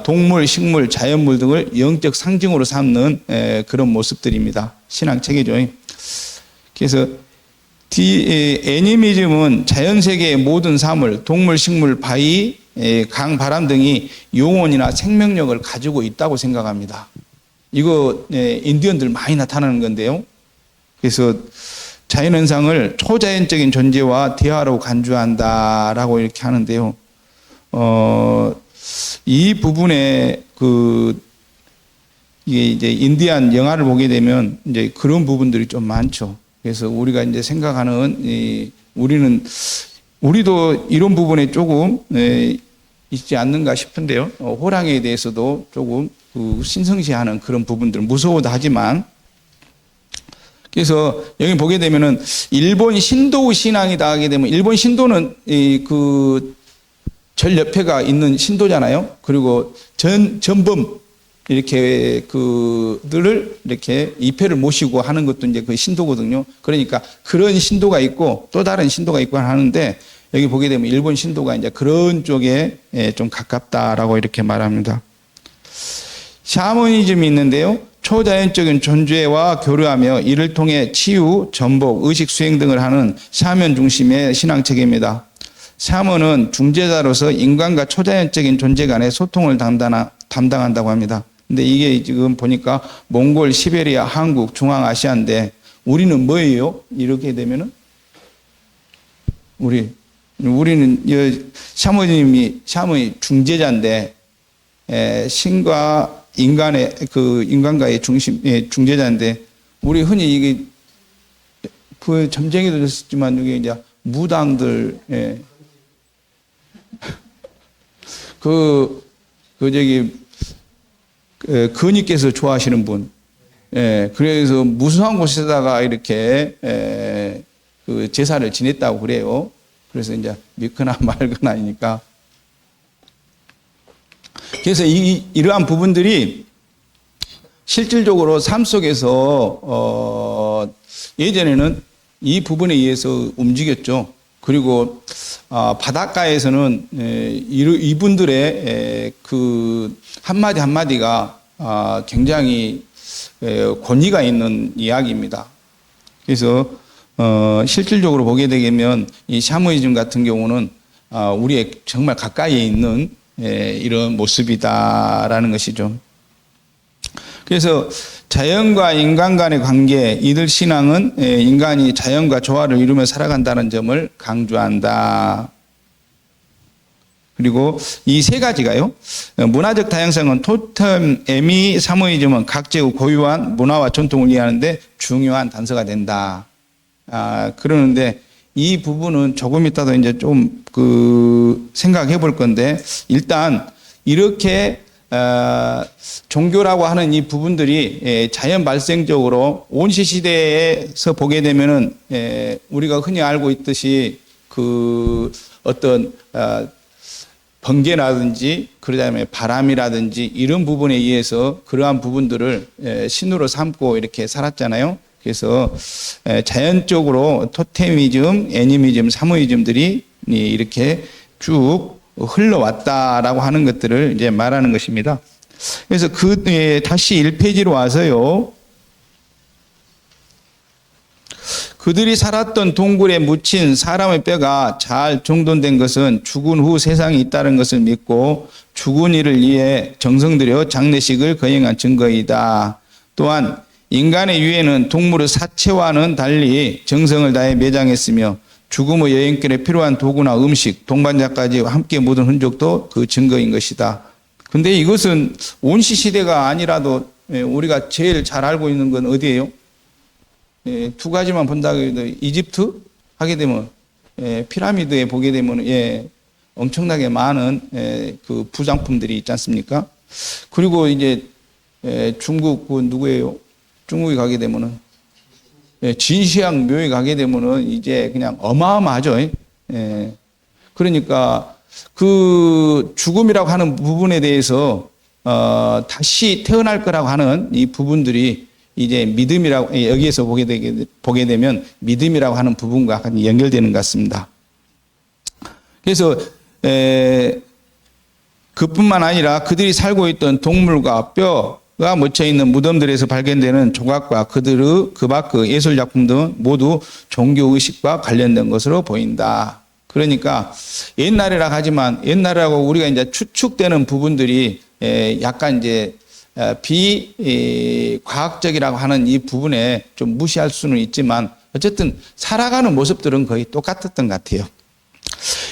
동물, 식물, 자연물 등을 영적 상징으로 삼는 그런 모습들입니다. 신앙 체계죠. 그래서 애니미즘은 자연세계의 모든 사물, 동물, 식물, 바위, 강, 바람 등이 영혼이나 생명력을 가지고 있다고 생각합니다. 이거 인디언들 많이 나타나는 건데요. 그래서 자연현상을 초자연적인 존재와 대화로 간주한다라고 이렇게 하는데요. 이 부분에 이게 이제 인디안 영화를 보게 되면 이제 그런 부분들이 좀 많죠. 그래서 우리가 이제 생각하는 우리도 이런 부분에 조금 있지 않는가 싶은데요. 호랑이에 대해서도 조금 신성시하는 그런 부분들, 무서워도 하지만. 그래서 여기 보게 되면은 일본 신도 신앙이다 하게 되면, 일본 신도는 절 옆에가 있는 신도잖아요. 그리고 전범 이렇게 그들을 이렇게 이패를 모시고 하는 것도 이제 그 신도거든요. 그러니까 그런 신도가 있고 또 다른 신도가 있고 하는데, 여기 보게 되면 일본 신도가 이제 그런 쪽에 좀 가깝다라고 이렇게 말합니다. 샤머니즘이 있는데요. 초자연적인 존재와 교류하며 이를 통해 치유, 전복, 의식 수행 등을 하는 샤먼 중심의 신앙체계입니다. 샤먼은 중재자로서 인간과 초자연적인 존재 간의 소통을 담당한다고 합니다. 근데 이게 지금 보니까 몽골, 시베리아, 한국, 중앙아시아인데, 우리는 뭐예요? 이렇게 되면은 우리는 샤머니즘이 중재자인데, 신과 인간과의 중재자인데, 우리 흔히 이게 점쟁이도 됐었지만 이게 이제 무당들, 근위께서 좋아하시는 분, 그래서 무수한 곳에다가 이렇게 제사를 지냈다고 그래요. 그래서 이제 믿거나 말거나니까. 그래서 이러한 부분들이 실질적으로 삶 속에서 예전에는 이 부분에 의해서 움직였죠. 그리고 바닷가에서는 이분들의 한마디 한마디가 굉장히 권위가 있는 이야기입니다. 그래서 실질적으로 보게 되면 이 샤머니즘 같은 경우는 우리의 정말 가까이에 있는 이런 모습이다라는 것이죠. 그래서 자연과 인간 간의 관계, 이들 신앙은 인간이 자연과 조화를 이루며 살아간다는 점을 강조한다. 그리고 이 세 가지가요. 문화적 다양성은 토템, 에미, 샤머니즘은 각 지역 고유한 문화와 전통을 이해하는데 중요한 단서가 된다. 그러는데 이 부분은 조금 이따도 이제 좀 생각해 볼 건데, 일단 이렇게 종교라고 하는 이 부분들이 자연 발생적으로 온시 시대에서 보게 되면은 우리가 흔히 알고 있듯이 어떤 번개라든지 그다음에 바람이라든지 이런 부분에 의해서 그러한 부분들을 신으로 삼고 이렇게 살았잖아요. 그래서 자연적으로 토테미즘, 애니미즘, 샤머니즘들이 이렇게 쭉 흘러왔다라고 하는 것들을 이제 말하는 것입니다. 그래서 다시 1페이지로 와서요. 그들이 살았던 동굴에 묻힌 사람의 뼈가 잘 정돈된 것은 죽은 후 세상이 있다는 것을 믿고 죽은 이를 위해 정성 들여 장례식을 거행한 증거이다. 또한 인간의 유해는 동물의 사체와는 달리 정성을 다해 매장했으며 죽음의 여행길에 필요한 도구나 음식, 동반자까지 함께 묻은 흔적도 그 증거인 것이다. 근데 이것은 온시 시대가 아니라도 우리가 제일 잘 알고 있는 건 어디예요? 두 가지만 본다고 해도 이집트 하게 되면 피라미드에 보게 되면 엄청나게 많은 그 부장품들이 있지 않습니까? 그리고 이제 중국 누구예요? 중국에 가게 되면은 진시황 묘에 가게 되면은 이제 그냥 어마어마하죠. 그러니까 그 죽음이라고 하는 부분에 대해서 다시 태어날 거라고 하는 이 부분들이 이제 믿음이라고 여기에서 보게 되면 믿음이라고 하는 부분과 연결되는 것 같습니다. 그래서 그뿐만 아니라 그들이 살고 있던 동물과 뼈가 묻혀 있는 무덤들에서 발견되는 조각과 그들의 그 밖의 예술 작품 등 모두 종교 의식과 관련된 것으로 보인다. 그러니까 옛날이라 하지만 옛날이라고 우리가 이제 추측되는 부분들이 약간 이제 비과학적이라고 하는 이 부분에 좀 무시할 수는 있지만 어쨌든 살아가는 모습들은 거의 똑같았던 것 같아요.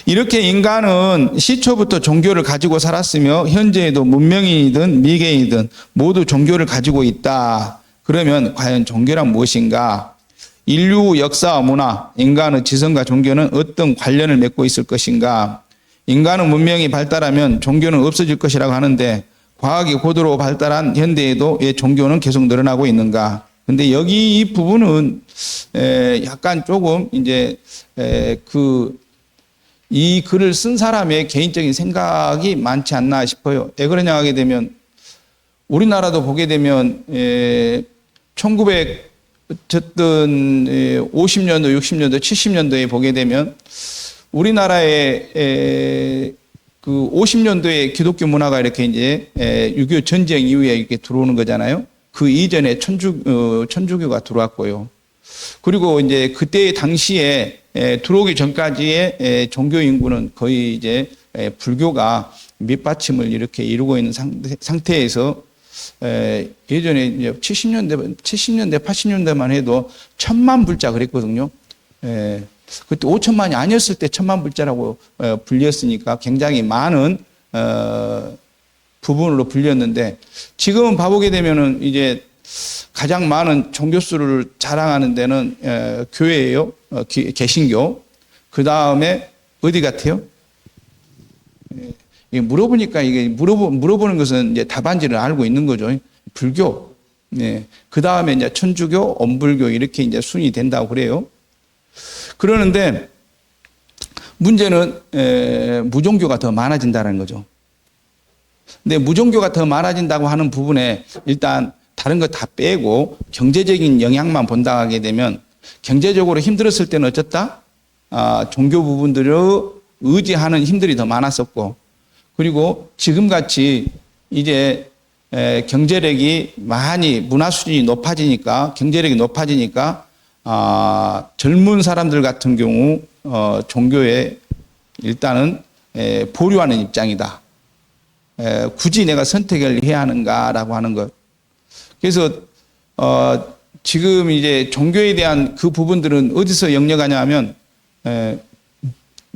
이렇게 인간은 시초부터 종교를 가지고 살았으며 현재에도 문명인이든 미개인이든 모두 종교를 가지고 있다. 그러면 과연 종교란 무엇인가? 인류 역사와 문화, 인간의 지성과 종교는 어떤 관련을 맺고 있을 것인가? 인간의 문명이 발달하면 종교는 없어질 것이라고 하는데 과학이 고도로 발달한 현대에도 왜 종교는 계속 늘어나고 있는가? 근데 여기 이 부분은 약간 조금 이제 이 글을 쓴 사람의 개인적인 생각이 많지 않나 싶어요. 왜 그러냐 하게 되면 우리나라도 보게 되면 1900 어쨌든 50년도, 60년도, 70년도에 보게 되면 우리나라에 그 50년도에 기독교 문화가 이렇게 이제 6.25 전쟁 이후에 이렇게 들어오는 거잖아요. 그 이전에 천주교가 들어왔고요. 그리고 이제 그때 당시에 들어오기 전까지의 종교 인구는 거의 이제 불교가 밑받침을 이렇게 이루고 있는 상태에서 예전에 이제 70년대, 80년대만 해도 1000만 불자 그랬거든요. 그때 5천만이 아니었을 때 1000만 불자라고 불렸으니까 굉장히 많은 부분으로 불렸는데 지금은 봐보게 되면은 이제 가장 많은 종교수를 자랑하는 데는 교회예요. 개신교. 그 다음에 어디 같아요? 물어보니까 이게 물어보는 것은 이제 답안지를 알고 있는 거죠. 불교. 네. 그 다음에 이제 천주교, 엄불교 이렇게 이제 순위 된다고 그래요. 그러는데 문제는 무종교가 더 많아진다는 거죠. 근데 무종교가 더 많아진다고 하는 부분에 일단 다른 거 다 빼고 경제적인 영향만 본다 하게 되면 경제적으로 힘들었을 때는 어쨌다? 종교 부분들을 의지하는 힘들이 더 많았었고 그리고 지금같이 이제 경제력이 많이 문화 수준이 높아지니까 경제력이 높아지니까 젊은 사람들 같은 경우 종교에 일단은 보류하는 입장이다. 굳이 내가 선택을 해야 하는가라고 하는 것. 그래서 지금 이제 종교에 대한 그 부분들은 어디서 역력하냐 하면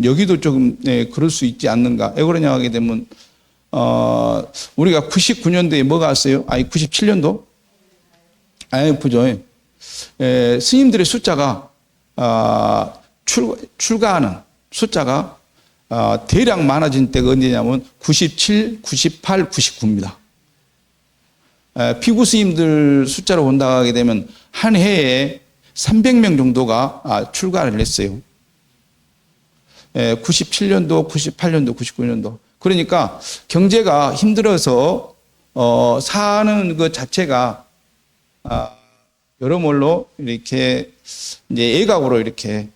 여기도 조금 그럴 수 있지 않는가. 왜 그러냐 하게 되면 우리가 99년도에 뭐가 왔어요? 아니 97년도? IMF죠. 스님들의 숫자가 출가하는 숫자가 대략 많아진 때가 언제냐면 97, 98, 99입니다. 피구 스님들 숫자로 본다 하게 되면 한 해에 300명 정도가 출가를 했어요. 97년도, 98년도, 99년도. 그러니까 경제가 힘들어서 사는 것 자체가 여러모로 이렇게 이제 애각으로 이렇게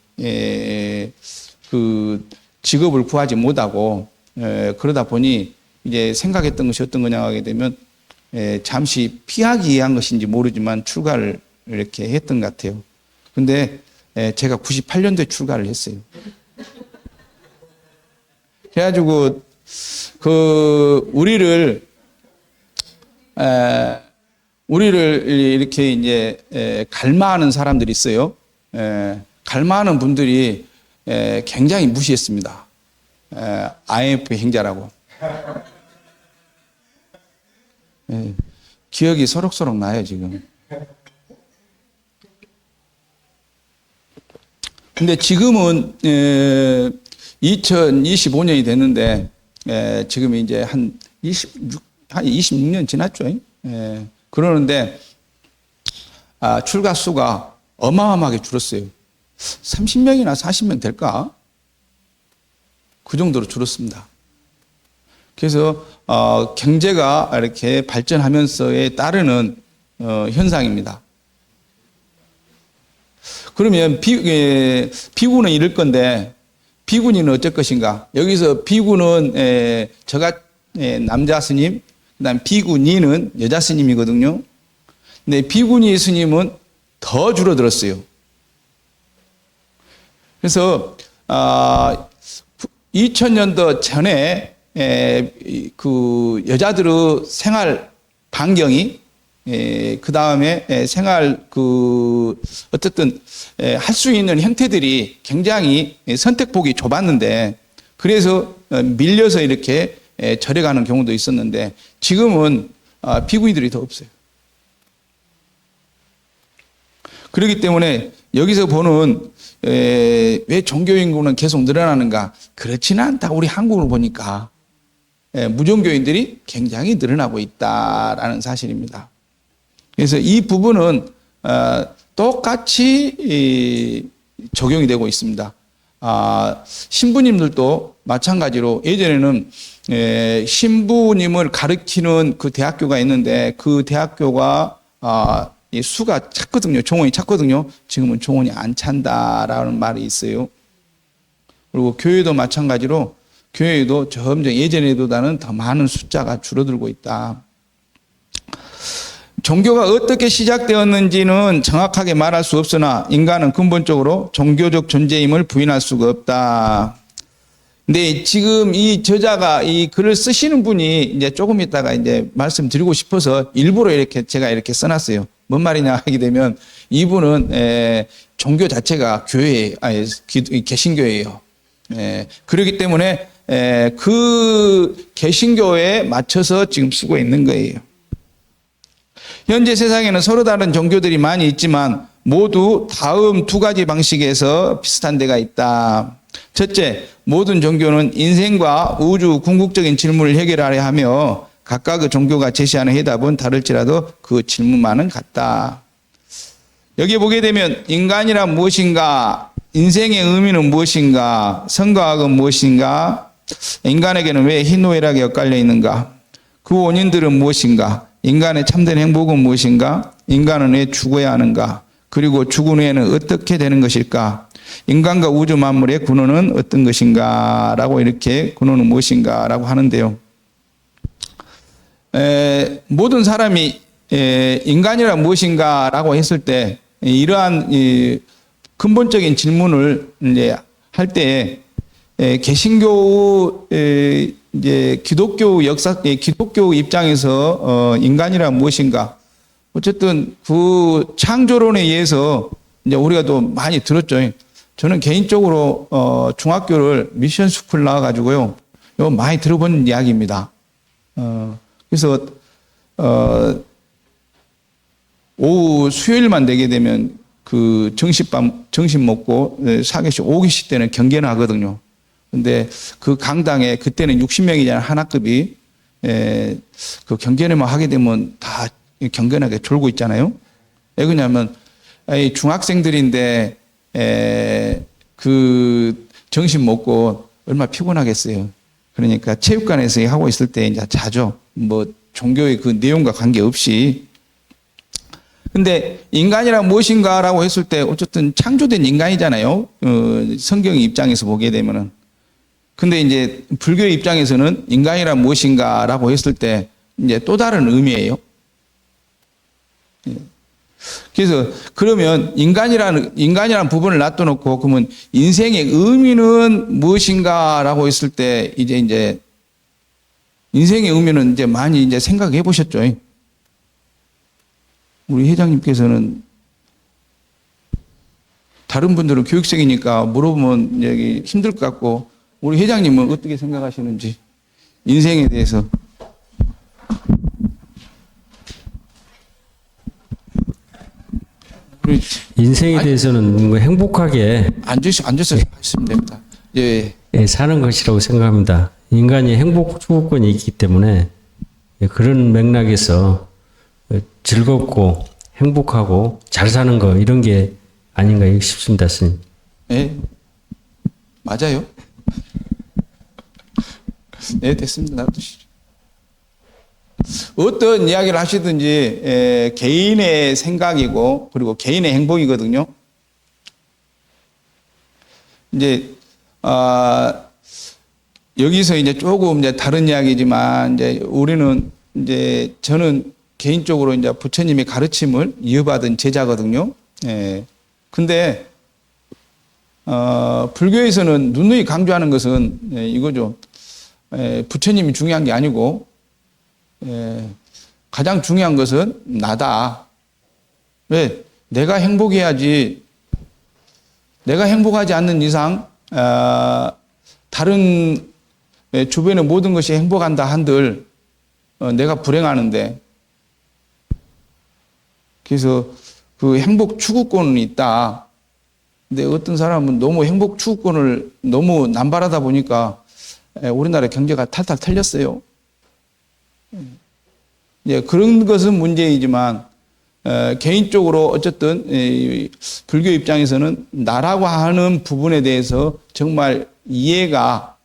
그 직업을 구하지 못하고 그러다 보니 이제 생각했던 것이 어떤 거냐 하게 되면 잠시 피하기 위한 것인지 모르지만 출가를 이렇게 했던 것 같아요. 근데 제가 98년도에 출가를 했어요. 그래가지고 우리를 이렇게 이제 갈망하는 사람들이 있어요. 갈망하는 분들이 굉장히 무시했습니다. IMF 행자라고. 기억이 소록소록 나요, 지금. 근데 지금은 2025년이 됐는데 지금 이제 한 26년 지났죠. 그러는데 출가 수가 어마어마하게 줄었어요. 30명이나 40명 될까? 그 정도로 줄었습니다. 그래서 경제가 이렇게 발전하면서에 따르는 현상입니다. 그러면 비구는 이럴 건데 비구니는 어쩔 것인가? 여기서 비구는 남자 스님, 그다음 비구니는 여자 스님이거든요. 근데 비구니 스님은 더 줄어들었어요. 그래서 2000년도 전에 그 여자들의 생활 반경이 그 다음에 생활 어쨌든 할 수 있는 형태들이 굉장히 선택폭이 좁았는데 그래서 밀려서 이렇게 절에 가는 경우도 있었는데 지금은 비구니들이 더 없어요. 그렇기 때문에 여기서 보는 왜 종교 인구는 계속 늘어나는가? 그렇지는 않다. 우리 한국을 보니까 무종교인들이 굉장히 늘어나고 있다라는 사실입니다. 그래서 이 부분은 똑같이 적용이 되고 있습니다. 신부님들도 마찬가지로 예전에는 신부님을 가르치는 그 대학교가 있는데 그 대학교가 수가 찼거든요. 종원이 찼거든요. 지금은 종원이 안 찬다라는 말이 있어요. 그리고 교회도 마찬가지로 교회도 점점 예전에보다는 더 많은 숫자가 줄어들고 있다. 종교가 어떻게 시작되었는지는 정확하게 말할 수 없으나 인간은 근본적으로 종교적 존재임을 부인할 수가 없다. 근데 지금 이 저자가 이 글을 쓰시는 분이 이제 조금 있다가 이제 말씀드리고 싶어서 일부러 제가 이렇게 써놨어요. 뭔 말이냐 하게 되면 이분은 종교 자체가 개신교예요. 그렇기 때문에 그 개신교에 맞춰서 지금 쓰고 있는 거예요. 현재 세상에는 서로 다른 종교들이 많이 있지만 모두 다음 두 가지 방식에서 비슷한 데가 있다. 첫째, 모든 종교는 인생과 우주 궁극적인 질문을 해결하려 하며 각각의 종교가 제시하는 해답은 다를지라도 그 질문만은 같다. 여기 보게 되면 인간이란 무엇인가, 인생의 의미는 무엇인가, 선과악은 무엇인가, 인간에게는 왜 희노애락이 엇갈려 있는가, 그 원인들은 무엇인가, 인간의 참된 행복은 무엇인가, 인간은 왜 죽어야 하는가, 그리고 죽은 후에는 어떻게 되는 것일까, 인간과 우주 만물의 근원은 어떤 것인가 라고 이렇게 근원은 무엇인가 라고 하는데요. 모든 사람이 인간이란 무엇인가 라고 했을 때 이러한 근본적인 질문을 이제 할 때 개신교 이제 기독교 기독교 입장에서 인간이란 무엇인가, 어쨌든 그 창조론에 의해서 이제 우리가 또 많이 들었죠. 저는 개인적으로 중학교를 미션 스쿨 나와가지고요, 이거 많이 들어본 이야기입니다. 그래서 오후 수요일만 되게 되면 그 점심 먹고 4교시 5교시 때는 경계는 하거든요. 근데 그 강당에 그때는 60명이잖아요. 하나급이. 그 경계만 하게 되면 다 경건하게 졸고 있잖아요. 왜 그러냐면 중학생들인데 그 점심 먹고 얼마나 피곤하겠어요. 그러니까 체육관에서 하고 있을 때 이제 자죠. 뭐 종교의 그 내용과 관계없이. 근데 인간이란 무엇인가라고 했을 때 어쨌든 창조된 인간이잖아요. 성경 입장에서 보게 되면은. 근데 이제 불교의 입장에서는 인간이란 무엇인가라고 했을 때 이제 또 다른 의미예요. 그래서 그러면 인간이라는 부분을 놔둬놓고 그러면 인생의 의미는 무엇인가라고 했을 때 이제 인생의 의미는 이제 많이 이제 생각해 보셨죠. 우리 회장님께서는 다른 분들은 교육생이니까 물어보면 여기 힘들 것 같고 우리 회장님은 어떻게 생각하시는지 인생에 대해서. 인생에 대해서는 뭐 행복하게 앉아서 하시면 됩니다. 예. 사는 것이라고 생각합니다. 인간이 행복 추구권이 있기 때문에 그런 맥락에서 즐겁고 행복하고 잘 사는 거 이런 게 아닌가 싶습니다, 스님. 예, 맞아요. 네, 됐습니다. 놔두시죠. 어떤 이야기를 하시든지 개인의 생각이고 그리고 개인의 행복이거든요. 이제 여기서 이제 조금 이제 다른 이야기지만 이제 우리는 이제 저는 개인적으로 이제 부처님의 가르침을 이어받은 제자거든요. 예. 근데 불교에서는 누누이 강조하는 것은 이거죠. 부처님이 중요한 게 아니고 가장 중요한 것은 나다. 왜? 내가 행복해야지. 내가 행복하지 않는 이상 다른 주변의 모든 것이 행복한다 한들 내가 불행하는데, 그래서 그 행복 추구권은 있다. 근데 어떤 사람은 너무 행복 추구권을 너무 남발하다 보니까 우리나라 경제가 탈탈 털렸어요. 예, 그런 것은 문제이지만 개인적으로 어쨌든 불교 입장에서는 나라고 하는 부분에 대해서 정말 이해가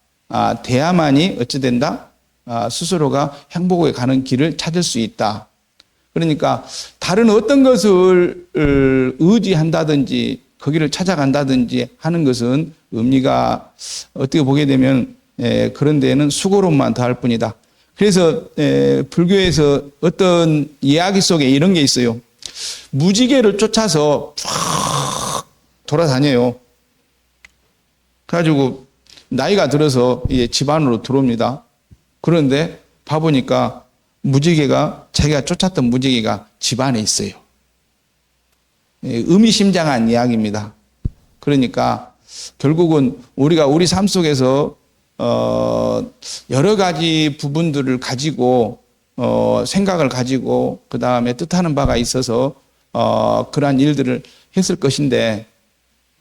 돼야만이 어찌 된다? 스스로가 행복에 가는 길을 찾을 수 있다. 그러니까 다른 어떤 것을 의지한다든지 거기를 찾아간다든지 하는 것은 의미가 어떻게 보게 되면 그런 데에는 수고로만 더할 뿐이다. 그래서 불교에서 어떤 이야기 속에 이런 게 있어요. 무지개를 쫓아서 쫙 돌아다녀요. 그래가지고 나이가 들어서 이제 집 안으로 들어옵니다. 그런데 봐보니까 무지개가, 자기가 쫓았던 무지개가 집 안에 있어요. 의미심장한 이야기입니다. 그러니까 결국은 우리가 우리 삶 속에서 여러 가지 부분들을 가지고 생각을 가지고 그 다음에 뜻하는 바가 있어서 그러한 일들을 했을 것인데,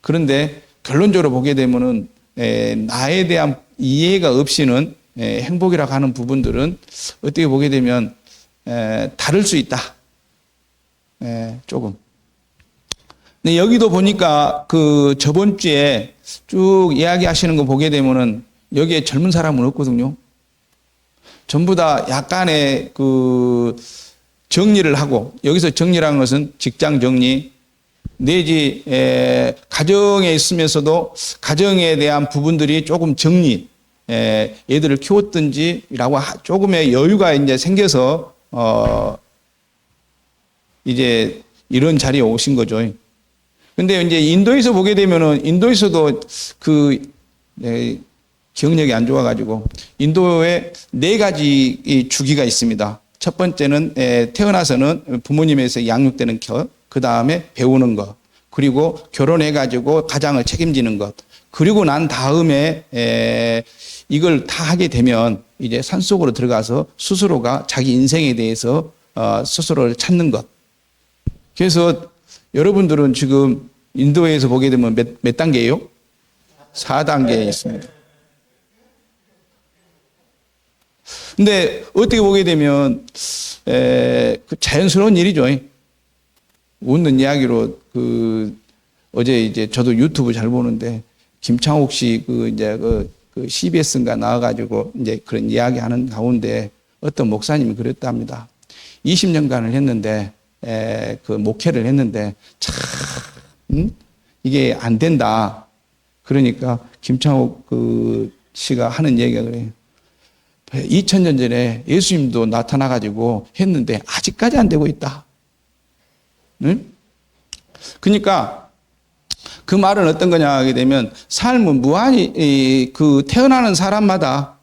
그런데 결론적으로 보게 되면은 나에 대한 이해가 없이는 행복이라고 하는 부분들은 어떻게 보게 되면 다를 수 있다. 조금. 근데 여기도 보니까 그 저번 주에 쭉 이야기하시는 거 보게 되면은 여기에 젊은 사람은 없거든요. 전부 다 약간의 그 정리를 하고, 여기서 정리라는 것은 직장 정리 내지 가정에 있으면서도 가정에 대한 부분들이 조금 정리, 애들을 키웠든지라고 조금의 여유가 이제 생겨서 이제 이런 자리에 오신 거죠. 근데 이제 인도에서 보게 되면은 인도에서도 그 기억력이 안 좋아가지고 인도에 4가지 주기가 있습니다. 첫 번째는 태어나서는 부모님에서 양육되는 것, 그 다음에 배우는 것, 그리고 결혼해가지고 가장을 책임지는 것, 그리고 난 다음에 이걸 다 하게 되면 이제 산속으로 들어가서 스스로가 자기 인생에 대해서 스스로를 찾는 것. 그래서 여러분들은 지금 인도에서 보게 되면 몇 단계예요? 4단계에 있습니다. 근데 어떻게 보게 되면 그 자연스러운 일이죠. 웃는 이야기로 어제 이제 저도 유튜브 잘 보는데 김창옥 씨 그 CBS인가 나와가지고 이제 그런 이야기하는 가운데 어떤 목사님이 그랬답니다. 20년간을 했는데 그 목회를 했는데 참 이게 안 된다. 그러니까 김창옥 씨가 하는 얘기가 그래요. 2000년 전에 예수님도 나타나가지고 했는데 아직까지 안 되고 있다. 응? 그러니까 그 말은 어떤 거냐 하게 되면 삶은 무한히 태어나는 사람마다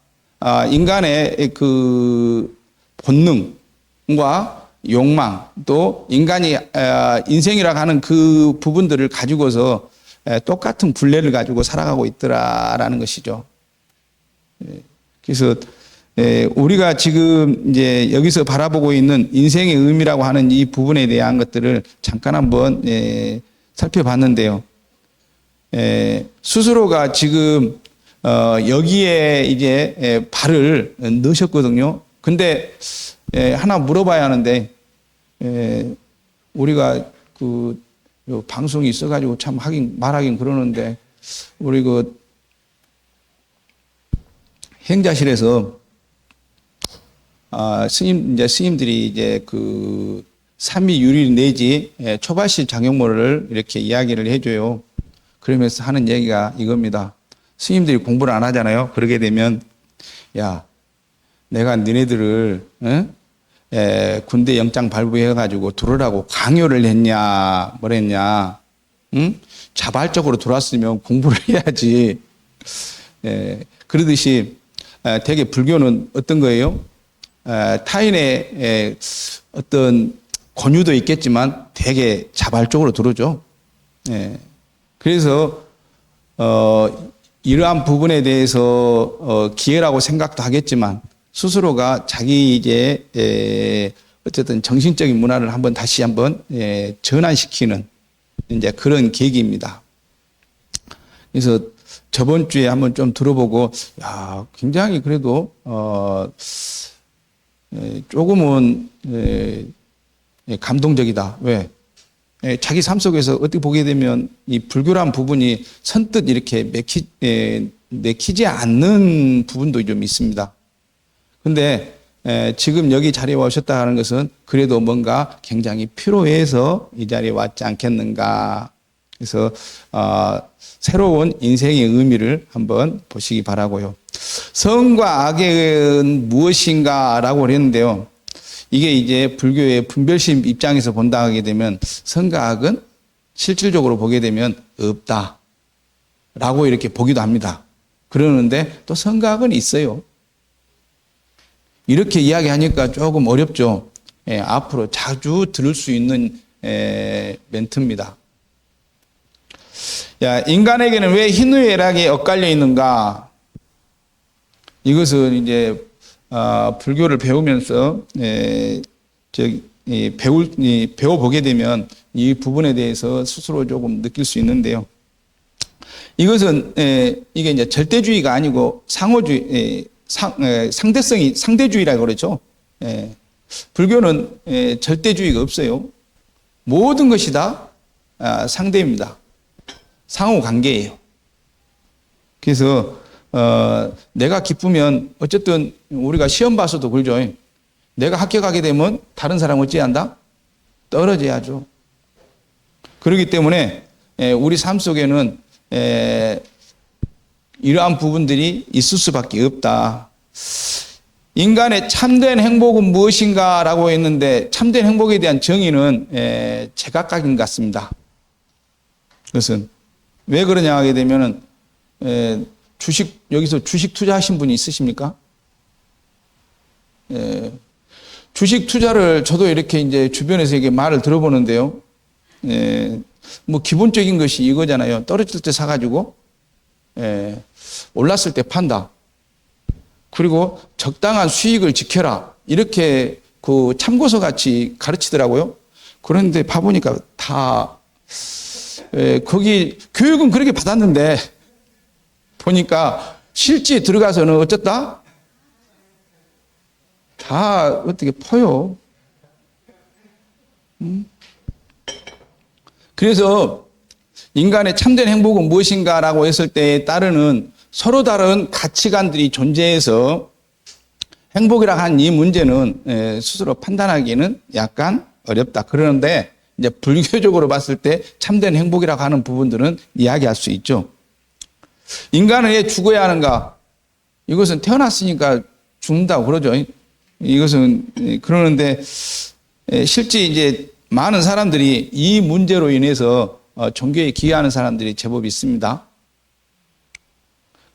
인간의 그 본능과 욕망, 또 인간이 인생이라고 하는 그 부분들을 가지고서 똑같은 굴레를 가지고 살아가고 있더라라는 것이죠. 그래서 우리가 지금 이제 여기서 바라보고 있는 인생의 의미라고 하는 이 부분에 대한 것들을 잠깐 한번 살펴봤는데요. 스스로가 지금 여기에 이제 발을 넣으셨거든요. 근데 하나 물어봐야 하는데 우리가 그 방송이 있어가지고 참 말하긴 그러는데 우리 그 행자실에서 스님들이 이제 그 삼위유리 내지 초발실 장영모를 이렇게 이야기를 해줘요. 그러면서 하는 얘기가 이겁니다. 스님들이 공부를 안 하잖아요. 그러게 되면 야, 내가 너네들을 군대 영장 발부해가지고 들어오라고 강요를 했냐, 뭐랬냐, 응? 자발적으로 들어왔으면 공부를 해야지. 그러듯이 대개 불교는 어떤 거예요? 타인의 어떤 권유도 있겠지만 대개 자발적으로 들어오죠. 그래서 이러한 부분에 대해서 기회라고 생각도 하겠지만 스스로가 자기 이제 어쨌든 정신적인 문화를 다시 한번 전환시키는 이제 그런 계기입니다. 그래서 저번 주에 한번 좀 들어보고 야, 굉장히 그래도 조금은 감동적이다. 왜? 자기 삶 속에서 어떻게 보게 되면 이 불교란 부분이 선뜻 이렇게 내키지 않는 부분도 좀 있습니다. 근데 지금 여기 자리에 오셨다 하는 것은 그래도 뭔가 굉장히 필요해서 이 자리에 왔지 않겠는가. 그래서 새로운 인생의 의미를 한번 보시기 바라고요. 선과 악은 무엇인가라고 그랬는데요. 이게 이제 불교의 분별심 입장에서 본다 하게 되면 선과 악은 실질적으로 보게 되면 없다라고 이렇게 보기도 합니다. 그러는데 또 선과 악은 있어요. 이렇게 이야기하니까 조금 어렵죠. 앞으로 자주 들을 수 있는 멘트입니다. 야, 인간에게는 왜 희노애락이 엇갈려 있는가? 이것은 이제 불교를 배우면서 배워보게 되면 이 부분에 대해서 스스로 조금 느낄 수 있는데요. 이것은 이게 이제 절대주의가 아니고 상호주의, 상대주의라고 그러죠. 불교는 절대주의가 없어요. 모든 것이 다 상대입니다. 상호 관계예요. 그래서 내가 기쁘면 어쨌든 우리가 시험 봐서도 그러죠. 내가 합격하게 되면 다른 사람은 어찌한다? 떨어져야죠. 그렇기 때문에 우리 삶 속에는 이러한 부분들이 있을 수밖에 없다. 인간의 참된 행복은 무엇인가라고 했는데 참된 행복에 대한 정의는 제각각인 것 같습니다. 그것은 왜 그러냐 하게 되면은 여기서 주식 투자하신 분이 있으십니까? 주식 투자를 저도 이렇게 이제 주변에서 이게 말을 들어보는데요. 뭐 기본적인 것이 이거잖아요. 떨어질 때 사가지고 올랐을 때 판다. 그리고 적당한 수익을 지켜라. 이렇게 그 참고서 같이 가르치더라고요. 그런데 봐보니까 다 거기 교육은 그렇게 받았는데 보니까 실제 들어가서는 어쨌다? 다 어떻게 퍼요. 그래서 인간의 참된 행복은 무엇인가라고 했을 때에 따르는 서로 다른 가치관들이 존재해서 행복이라 한 이 문제는 스스로 판단하기는 약간 어렵다. 그러는데 이제 불교적으로 봤을 때 참된 행복이라고 하는 부분들은 이야기할 수 있죠. 인간은 왜 죽어야 하는가? 이것은 태어났으니까 죽는다고 그러죠. 이것은 그러는데 실제 이제 많은 사람들이 이 문제로 인해서 종교에 기여하는 사람들이 제법 있습니다.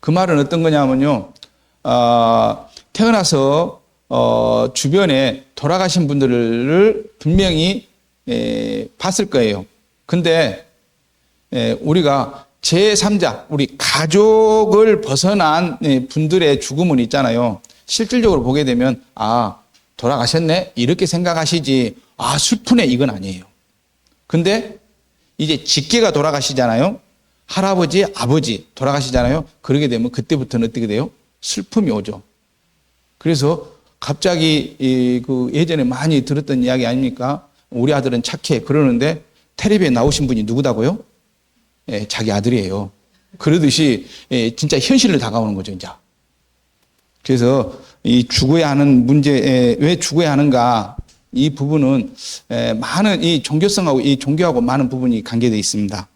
그 말은 어떤 거냐면요. 태어나서 주변에 돌아가신 분들을 분명히 봤을 거예요. 근데 우리가 제3자, 우리 가족을 벗어난 분들의 죽음은 있잖아요. 실질적으로 보게 되면 돌아가셨네 이렇게 생각하시지 슬프네 이건 아니에요. 근데 이제 직계가 돌아가시잖아요. 할아버지, 아버지 돌아가시잖아요. 그러게 되면 그때부터는 어떻게 돼요? 슬픔이 오죠. 그래서 갑자기 그 예전에 많이 들었던 이야기 아닙니까? 우리 아들은 착해 그러는데 텔레비에 나오신 분이 누구다고요? 자기 아들이에요. 그러듯이 진짜 현실을 다가오는 거죠, 이제. 그래서 이 죽어야 하는 문제, 왜 죽어야 하는가? 이 부분은 많은 이 종교성하고 이 종교하고 많은 부분이 관계되어 있습니다.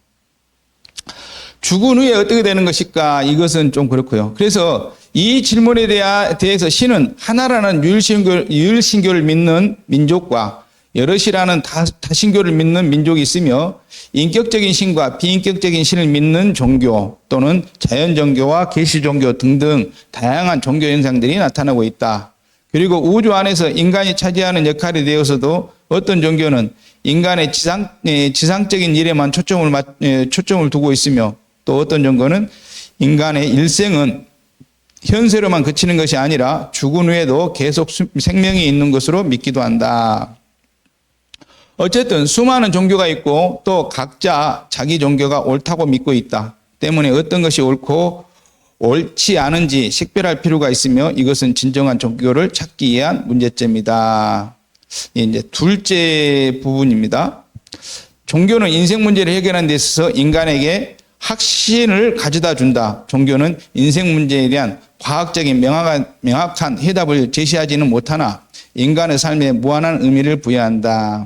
죽은 후에 어떻게 되는 것일까? 이것은 좀 그렇고요. 그래서 이 질문에 대해서 신은 하나라는 유일신교를 믿는 민족과 여럿이라는 다신교를 믿는 민족이 있으며 인격적인 신과 비인격적인 신을 믿는 종교 또는 자연종교와 계시종교 등등 다양한 종교 현상들이 나타나고 있다. 그리고 우주 안에서 인간이 차지하는 역할에 대해서도 어떤 종교는 인간의 지상적인 일에만 초점을 두고 있으며 또 어떤 종교는 인간의 일생은 현세로만 그치는 것이 아니라 죽은 후에도 계속 생명이 있는 것으로 믿기도 한다. 어쨌든 수많은 종교가 있고 또 각자 자기 종교가 옳다고 믿고 있다. 때문에 어떤 것이 옳고 옳지 않은지 식별할 필요가 있으며 이것은 진정한 종교를 찾기 위한 문제점이다. 이제 둘째 부분입니다. 종교는 인생 문제를 해결하는 데 있어서 인간에게 확신을 가져다 준다. 종교는 인생 문제에 대한 과학적인 명확한 해답을 제시하지는 못하나 인간의 삶에 무한한 의미를 부여한다.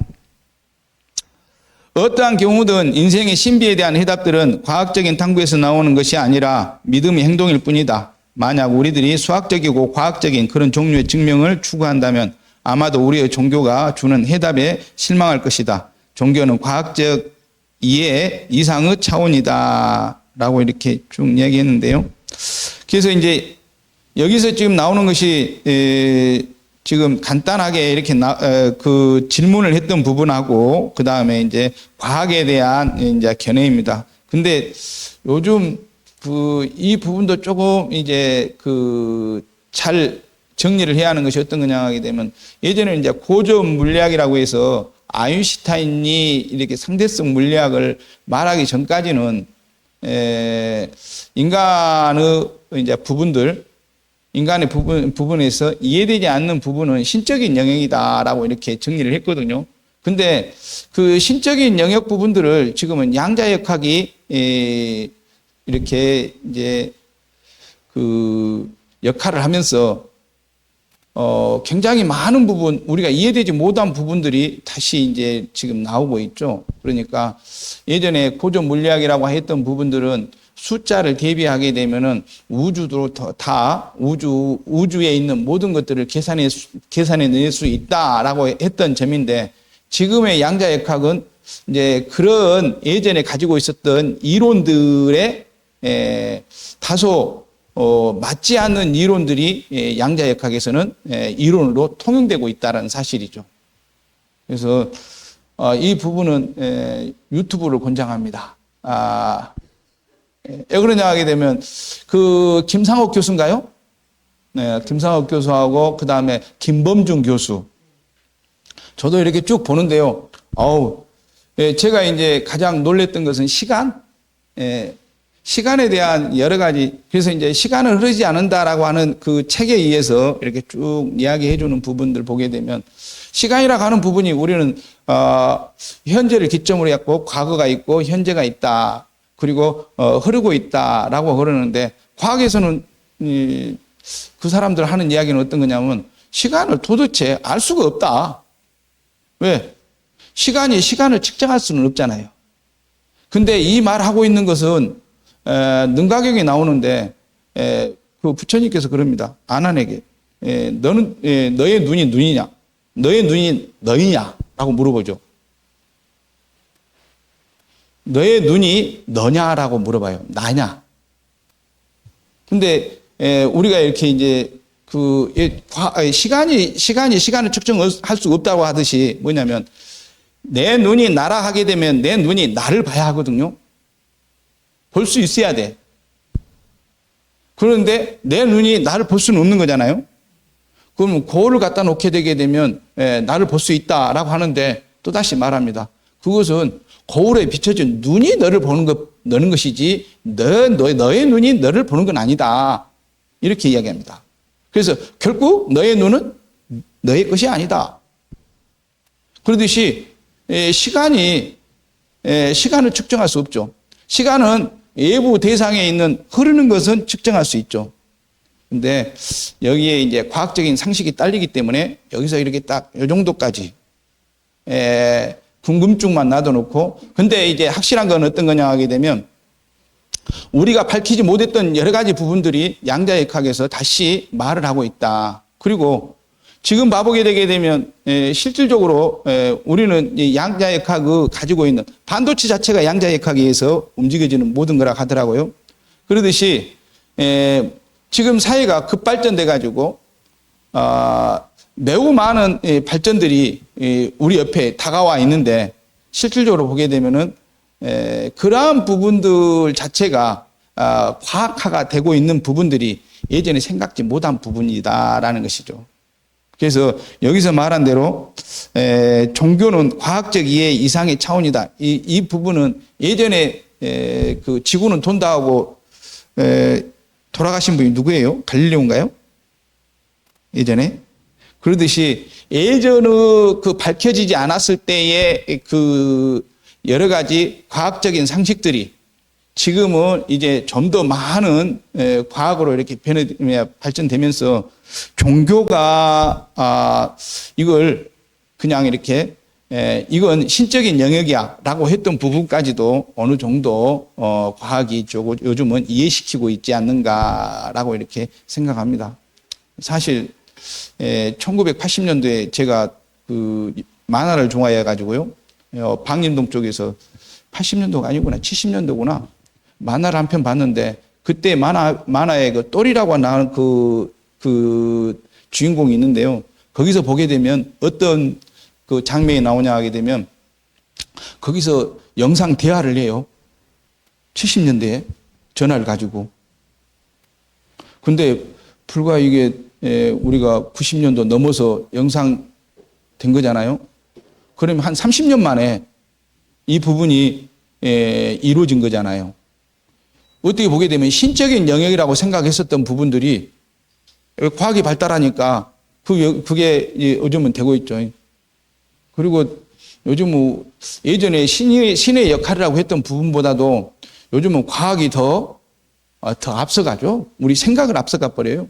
어떠한 경우든 인생의 신비에 대한 해답들은 과학적인 탐구에서 나오는 것이 아니라 믿음의 행동일 뿐이다. 만약 우리들이 수학적이고 과학적인 그런 종류의 증명을 추구한다면 아마도 우리의 종교가 주는 해답에 실망할 것이다. 종교는 과학적 이해 이상의 차원이다. 라고 이렇게 쭉 이야기했는데요. 그래서 이제 여기서 지금 나오는 것이 지금 간단하게 이렇게 그 질문을 했던 부분하고 그 다음에 이제 과학에 대한 이제 견해입니다. 근데 요즘 이 부분도 조금 이제 잘 정리를 해야 하는 것이 어떤 거냐 하게 되면 예전에 이제 고전 물리학이라고 해서 아인슈타인이 이렇게 상대성 물리학을 말하기 전까지는 인간의 이제 인간의 부분에서 이해되지 않는 부분은 신적인 영역이다라고 이렇게 정리를 했거든요. 근데 그 신적인 영역 부분들을 지금은 양자역학이 이렇게 이제 그 역할을 하면서 굉장히 많은 부분, 우리가 이해되지 못한 부분들이 다시 이제 지금 나오고 있죠. 그러니까 예전에 고전 물리학이라고 했던 부분들은 숫자를 대비하게 되면은 우주에 있는 모든 것들을 계산해낼 수 있다라고 했던 점인데 지금의 양자역학은 이제 그런 예전에 가지고 있었던 이론들의 다소 맞지 않는 이론들이 양자역학에서는 이론으로 통용되고 있다는 사실이죠. 그래서 이 부분은 유튜브를 권장합니다. 왜 그러냐 하게 되면 그 김상옥 교수인가요? 네, 김상옥 교수하고 그 다음에 김범중 교수. 저도 이렇게 쭉 보는데요. 제가 이제 가장 놀랬던 것은 시간에 대한 여러 가지, 그래서 이제 시간은 흐르지 않는다라고 하는 그 책에 의해서 이렇게 쭉 이야기해 주는 부분들 보게 되면 시간이라고 하는 부분이 우리는 현재를 기점으로 했고 과거가 있고 현재가 있다. 그리고 흐르고 있다라고 그러는데 과학에서는 그 사람들 하는 이야기는 어떤 거냐면 시간을 도대체 알 수가 없다. 왜? 시간을 측정할 수는 없잖아요. 근데 이 말하고 있는 것은 능가경에 나오는데 그 부처님께서 그럽니다. 아난에게 너는 너의 눈이 눈이냐? 너의 눈이 너희냐? 라고 물어보죠. 너의 눈이 너냐라고 물어봐요. 나냐? 근데 우리가 이렇게 이제 시간을 측정할 수 없다고 하듯이 뭐냐면 내 눈이 나라 하게 되면 내 눈이 나를 봐야 하거든요. 볼 수 있어야 돼. 그런데 내 눈이 나를 볼 수는 없는 거잖아요. 그럼 거울을 갖다 놓게 되게 되면 나를 볼 수 있다라고 하는데 또다시 말합니다. 그것은 거울에 비춰진 눈이 너를 너는 것이지 너의 눈이 너를 보는 건 아니다. 이렇게 이야기합니다. 그래서 결국 너의 눈은 너의 것이 아니다. 그러듯이 시간을 측정할 수 없죠. 시간은 외부 대상에 있는 흐르는 것은 측정할 수 있죠. 근데 여기에 이제 과학적인 상식이 딸리기 때문에 여기서 이렇게 딱 이 정도까지 궁금증만 놔둬놓고, 근데 이제 확실한 건 어떤 거냐 하게 되면 우리가 밝히지 못했던 여러 가지 부분들이 양자역학에서 다시 말을 하고 있다. 그리고 지금 봐보게 되게 되면 실질적으로 우리는 이 양자역학을 가지고 있는 반도체 자체가 양자역학에 의해서 움직여지는 모든 거라 하더라고요. 그러듯이 지금 사회가 급발전돼 가지고 매우 많은 발전들이 우리 옆에 다가와 있는데 실질적으로 보게 되면은 그러한 부분들 자체가 과학화가 되고 있는 부분들이 예전에 생각지 못한 부분이다라는 것이죠. 그래서 여기서 말한 대로 종교는 과학적 이해 이상의 차원이다. 이 부분은 예전에 그 지구는 돈다 하고 돌아가신 분이 누구예요? 갈릴레오인가요? 예전에? 그러듯이 예전의 그 밝혀지지 않았을 때의 그 여러 가지 과학적인 상식들이 지금은 이제 좀 더 많은 과학으로 이렇게 발전되면서 종교가 이걸 그냥 이렇게 이건 신적인 영역이야 라고 했던 부분까지도 어느 정도 과학이 요즘은 이해시키고 있지 않는가라고 이렇게 생각합니다. 사실 1980년도에 제가 그 만화를 좋아해 가지고요. 방림동 쪽에서 80년도가 아니구나 70년도구나 만화를 한 편 봤는데 그때 만화에 그 똘이라고 나오는 그 주인공이 있는데요. 거기서 보게 되면 어떤 그 장면이 나오냐 하게 되면 거기서 영상 대화를 해요. 70년대에 전화를 가지고. 근데 불과 이게 우리가 90년도 넘어서 영상 된 거잖아요. 그러면 한 30년 만에 이 부분이 이루어진 거잖아요. 어떻게 보게 되면 신적인 영역이라고 생각했었던 부분들이 과학이 발달하니까 그게 요즘은 되고 있죠. 그리고 요즘은 예전에 신의 역할이라고 했던 부분보다도 요즘은 과학이 더 앞서가죠. 우리 생각을 앞서가 버려요.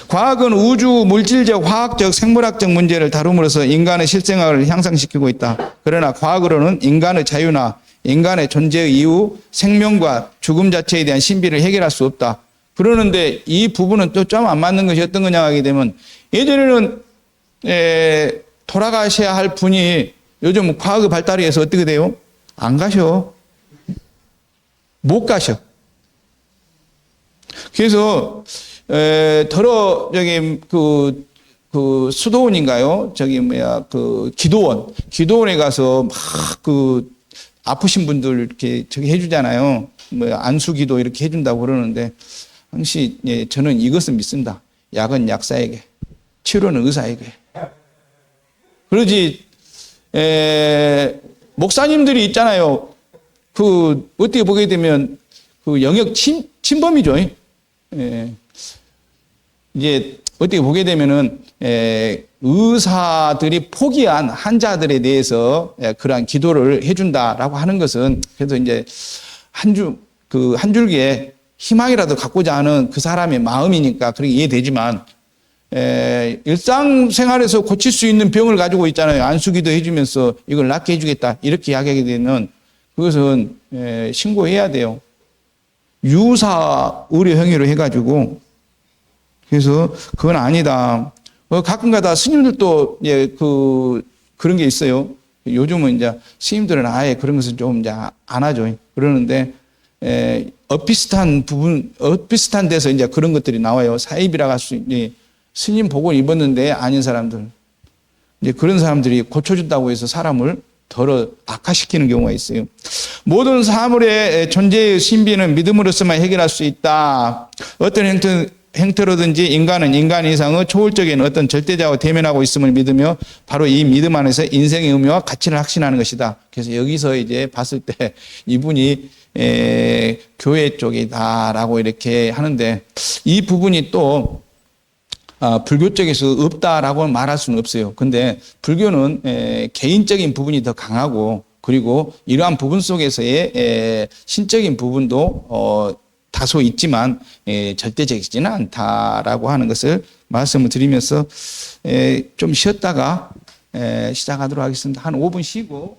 과학은 우주, 물질적, 화학적, 생물학적 문제를 다룸으로써 인간의 실생활을 향상시키고 있다. 그러나 과학으로는 인간의 자유나 인간의 존재의 이유, 생명과 죽음 자체에 대한 신비를 해결할 수 없다. 그러는데 이 부분은 또 좀 안 맞는 것이 어떤 거냐 하게 되면 예전에는 돌아가셔야 할 분이 요즘 과학의 발달에 의해서 어떻게 돼요? 안 가셔. 못 가셔. 그래서 그 수도원인가요? 기도원에 가서 막 아프신 분들 이렇게 해주잖아요. 안수기도 이렇게 해준다고 그러는데 항시 저는 이것을 믿습니다. 약은 약사에게, 치료는 의사에게. 그러지 목사님들이 있잖아요. 어떻게 보게 되면 그 영역 침범이죠. 이제 어떻게 보게 되면은 의사들이 포기한 환자들에 대해서 그러한 기도를 해준다라고 하는 것은 그래서 이제 한 줄기에 희망이라도 갖고자 하는 그 사람의 마음이니까 그렇게 이해되지만 일상생활에서 고칠 수 있는 병을 가지고 있잖아요. 안수기도 해주면서 이걸 낫게 해주겠다 이렇게 이야기하게 되면 그것은 신고해야 돼요. 유사 의료 행위로 해가지고 그래서 그건 아니다. 가끔가다 스님들도 그런 게 있어요. 요즘은 이제 스님들은 아예 그런 것을 좀 이제 안 하죠. 그러는데 엇비슷한 데서 이제 그런 것들이 나와요. 사입이라고 할 수 있는 스님 복을 입었는데 아닌 사람들. 이제 그런 사람들이 고쳐준다고 해서 사람을 덜 악화시키는 경우가 있어요. 모든 사물의 존재의 신비는 믿음으로서만 해결할 수 있다. 어떤 행태로든지 인간은 인간 이상의 초월적인 어떤 절대자와 대면하고 있음을 믿으며 바로 이 믿음 안에서 인생의 의미와 가치를 확신하는 것이다. 그래서 여기서 이제 봤을 때 이분이 교회 쪽이다라고 이렇게 하는데 이 부분이 또 불교 쪽에서 없다라고 말할 수는 없어요. 근데 불교는 개인적인 부분이 더 강하고 그리고 이러한 부분 속에서의 신적인 부분도 다소 있지만 절대적이지는 않다라고 하는 것을 말씀을 드리면서 좀 쉬었다가 시작하도록 하겠습니다. 한 5분 쉬고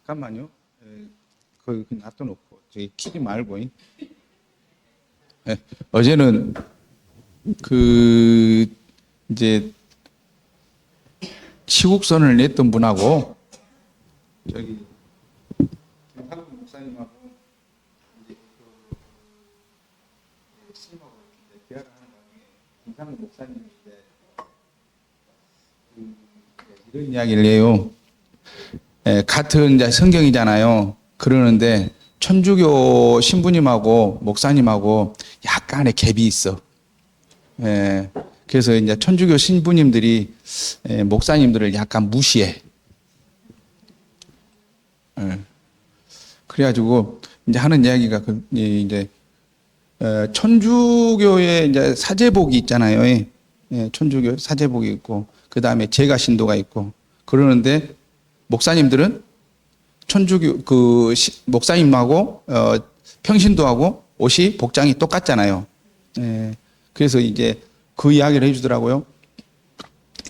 잠깐만요. 거기 놔둬놓고 저기 키지 말고. 예, 어제는 그 이제 시국선을 냈던 분하고 저기 김학국 목사님하고 이제 그 스님하고 이제 대화를 하는 중에 김상국 목사님인데 이런 이야기를 해요. 같은 이제 성경이잖아요. 그러는데 천주교 신부님하고 목사님하고 약간의 갭이 있어. 그래서 이제 천주교 신부님들이 목사님들을 약간 무시해. 그래가지고 이제 하는 이야기가 이제 천주교의 이제 사제복이 있잖아요. 예, 천주교 사제복이 있고 그 다음에 제가 신도가 있고 그러는데 목사님들은 천주교 목사님하고 평신도하고 옷이 복장이 똑같잖아요. 예, 그래서 이제 그 이야기를 해주더라고요.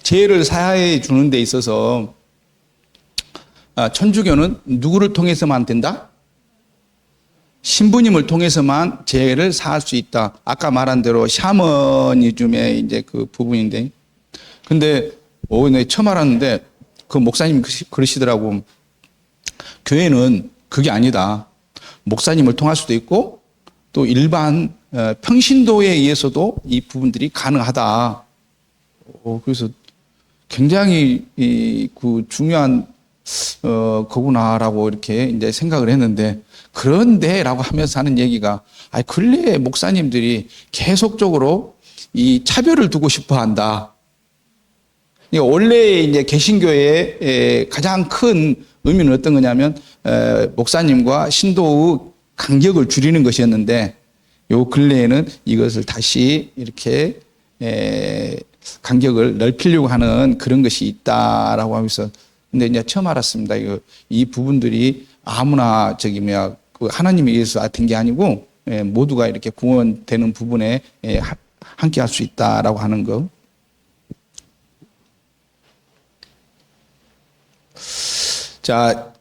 죄를 사해 주는 데 있어서 천주교는 누구를 통해서만 된다? 신부님을 통해서만 죄를 사할 수 있다. 아까 말한 대로 샤머니즘의 이제 그 부분인데. 근데, 네, 처음 알았는데, 그 목사님 그러시더라고. 교회는 그게 아니다. 목사님을 통할 수도 있고, 또 일반 평신도에 의해서도 이 부분들이 가능하다. 그래서 굉장히 그 중요한 거구나라고 이렇게 이제 생각을 했는데, 그런데라고 하면서 하는 얘기가, 근래에 목사님들이 계속적으로 이 차별을 두고 싶어 한다. 원래 이제 개신교의 가장 큰 의미는 어떤 거냐면, 목사님과 신도의 간격을 줄이는 것이었는데, 요 근래에는 이것을 다시 이렇게, 간격을 넓히려고 하는 그런 것이 있다라고 하면서, 근데 이제 처음 알았습니다. 이 부분들이 아무나 그 하나님에 의해서 된 게 아니고 모두가 이렇게 구원되는 부분에 함께 할 수 있다라고 하는 거. 자,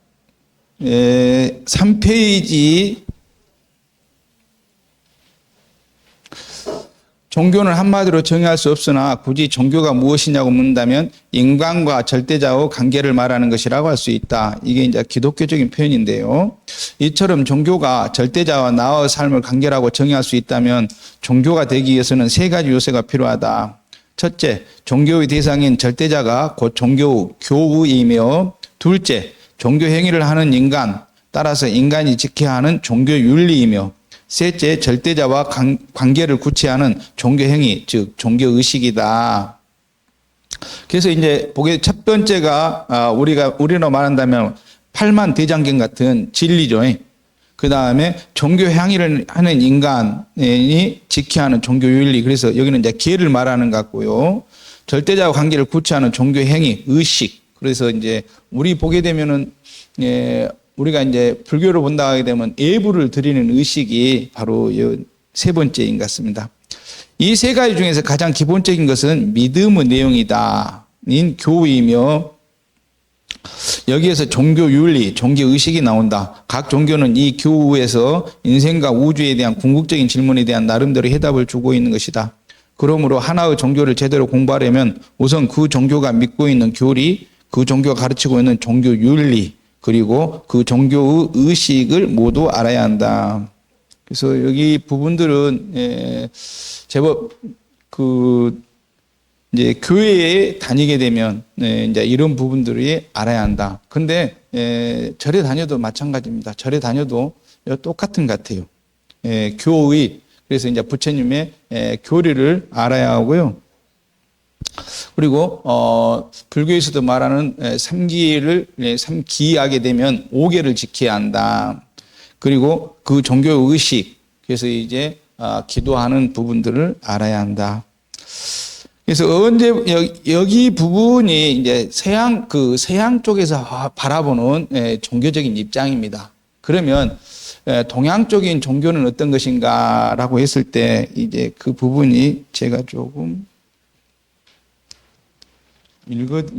3페이지. 종교는 한마디로 정의할 수 없으나 굳이 종교가 무엇이냐고 묻는다면 인간과 절대자의 관계를 말하는 것이라고 할 수 있다. 이게 이제 기독교적인 표현인데요. 이처럼 종교가 절대자와 나의 삶을 관계라고 정의할 수 있다면 종교가 되기 위해서는 세 가지 요소가 필요하다. 첫째, 종교의 대상인 절대자가 곧 종교의 교우이며, 둘째, 종교 행위를 하는 인간, 따라서 인간이 지켜야 하는 종교 윤리이며, 셋째, 절대자와 관계를 구체하는 종교 행위, 즉 종교 의식이다. 그래서 이제 보게 첫 번째가 우리로 말한다면 팔만대장경 같은 진리죠. 그 다음에 종교 행위를 하는 인간이 지켜야 하는 종교 윤리. 그래서 여기는 이제 계를 말하는 것 같고요. 절대자와 관계를 구체하는 종교 행위, 의식. 그래서 이제 우리 보게 되면은 우리가 이제 불교로 본다 하게 되면 예불을 드리는 의식이 바로 이 세 번째인 것 같습니다. 이 세 가지 중에서 가장 기본적인 것은 믿음의 내용이다. 인 교의이며, 여기에서 종교 윤리, 종교 의식이 나온다. 각 종교는 이 교우에서 인생과 우주에 대한 궁극적인 질문에 대한 나름대로 해답을 주고 있는 것이다. 그러므로 하나의 종교를 제대로 공부하려면 우선 그 종교가 믿고 있는 교리, 그 종교가 가르치고 있는 종교 윤리, 그리고 그 종교의 의식을 모두 알아야 한다. 그래서 여기 부분들은 제법 이제 교회에 다니게 되면 이제 이런 부분들이 알아야 한다. 근데 절에 다녀도 마찬가지입니다. 절에 다녀도 똑같은 것 같아요. 교의, 그래서 이제 부처님의 교리를 알아야 하고요. 그리고 불교에서도 말하는 삼기하게 되면 5계를 지켜야 한다. 그리고 그 종교 의식, 그래서 이제 기도하는 부분들을 알아야 한다. 그래서 언제 여기 부분이 이제 서양 쪽에서 바라보는 종교적인 입장입니다. 그러면 동양 쪽인 종교는 어떤 것인가라고 했을 때 이제 그 부분이 제가 조금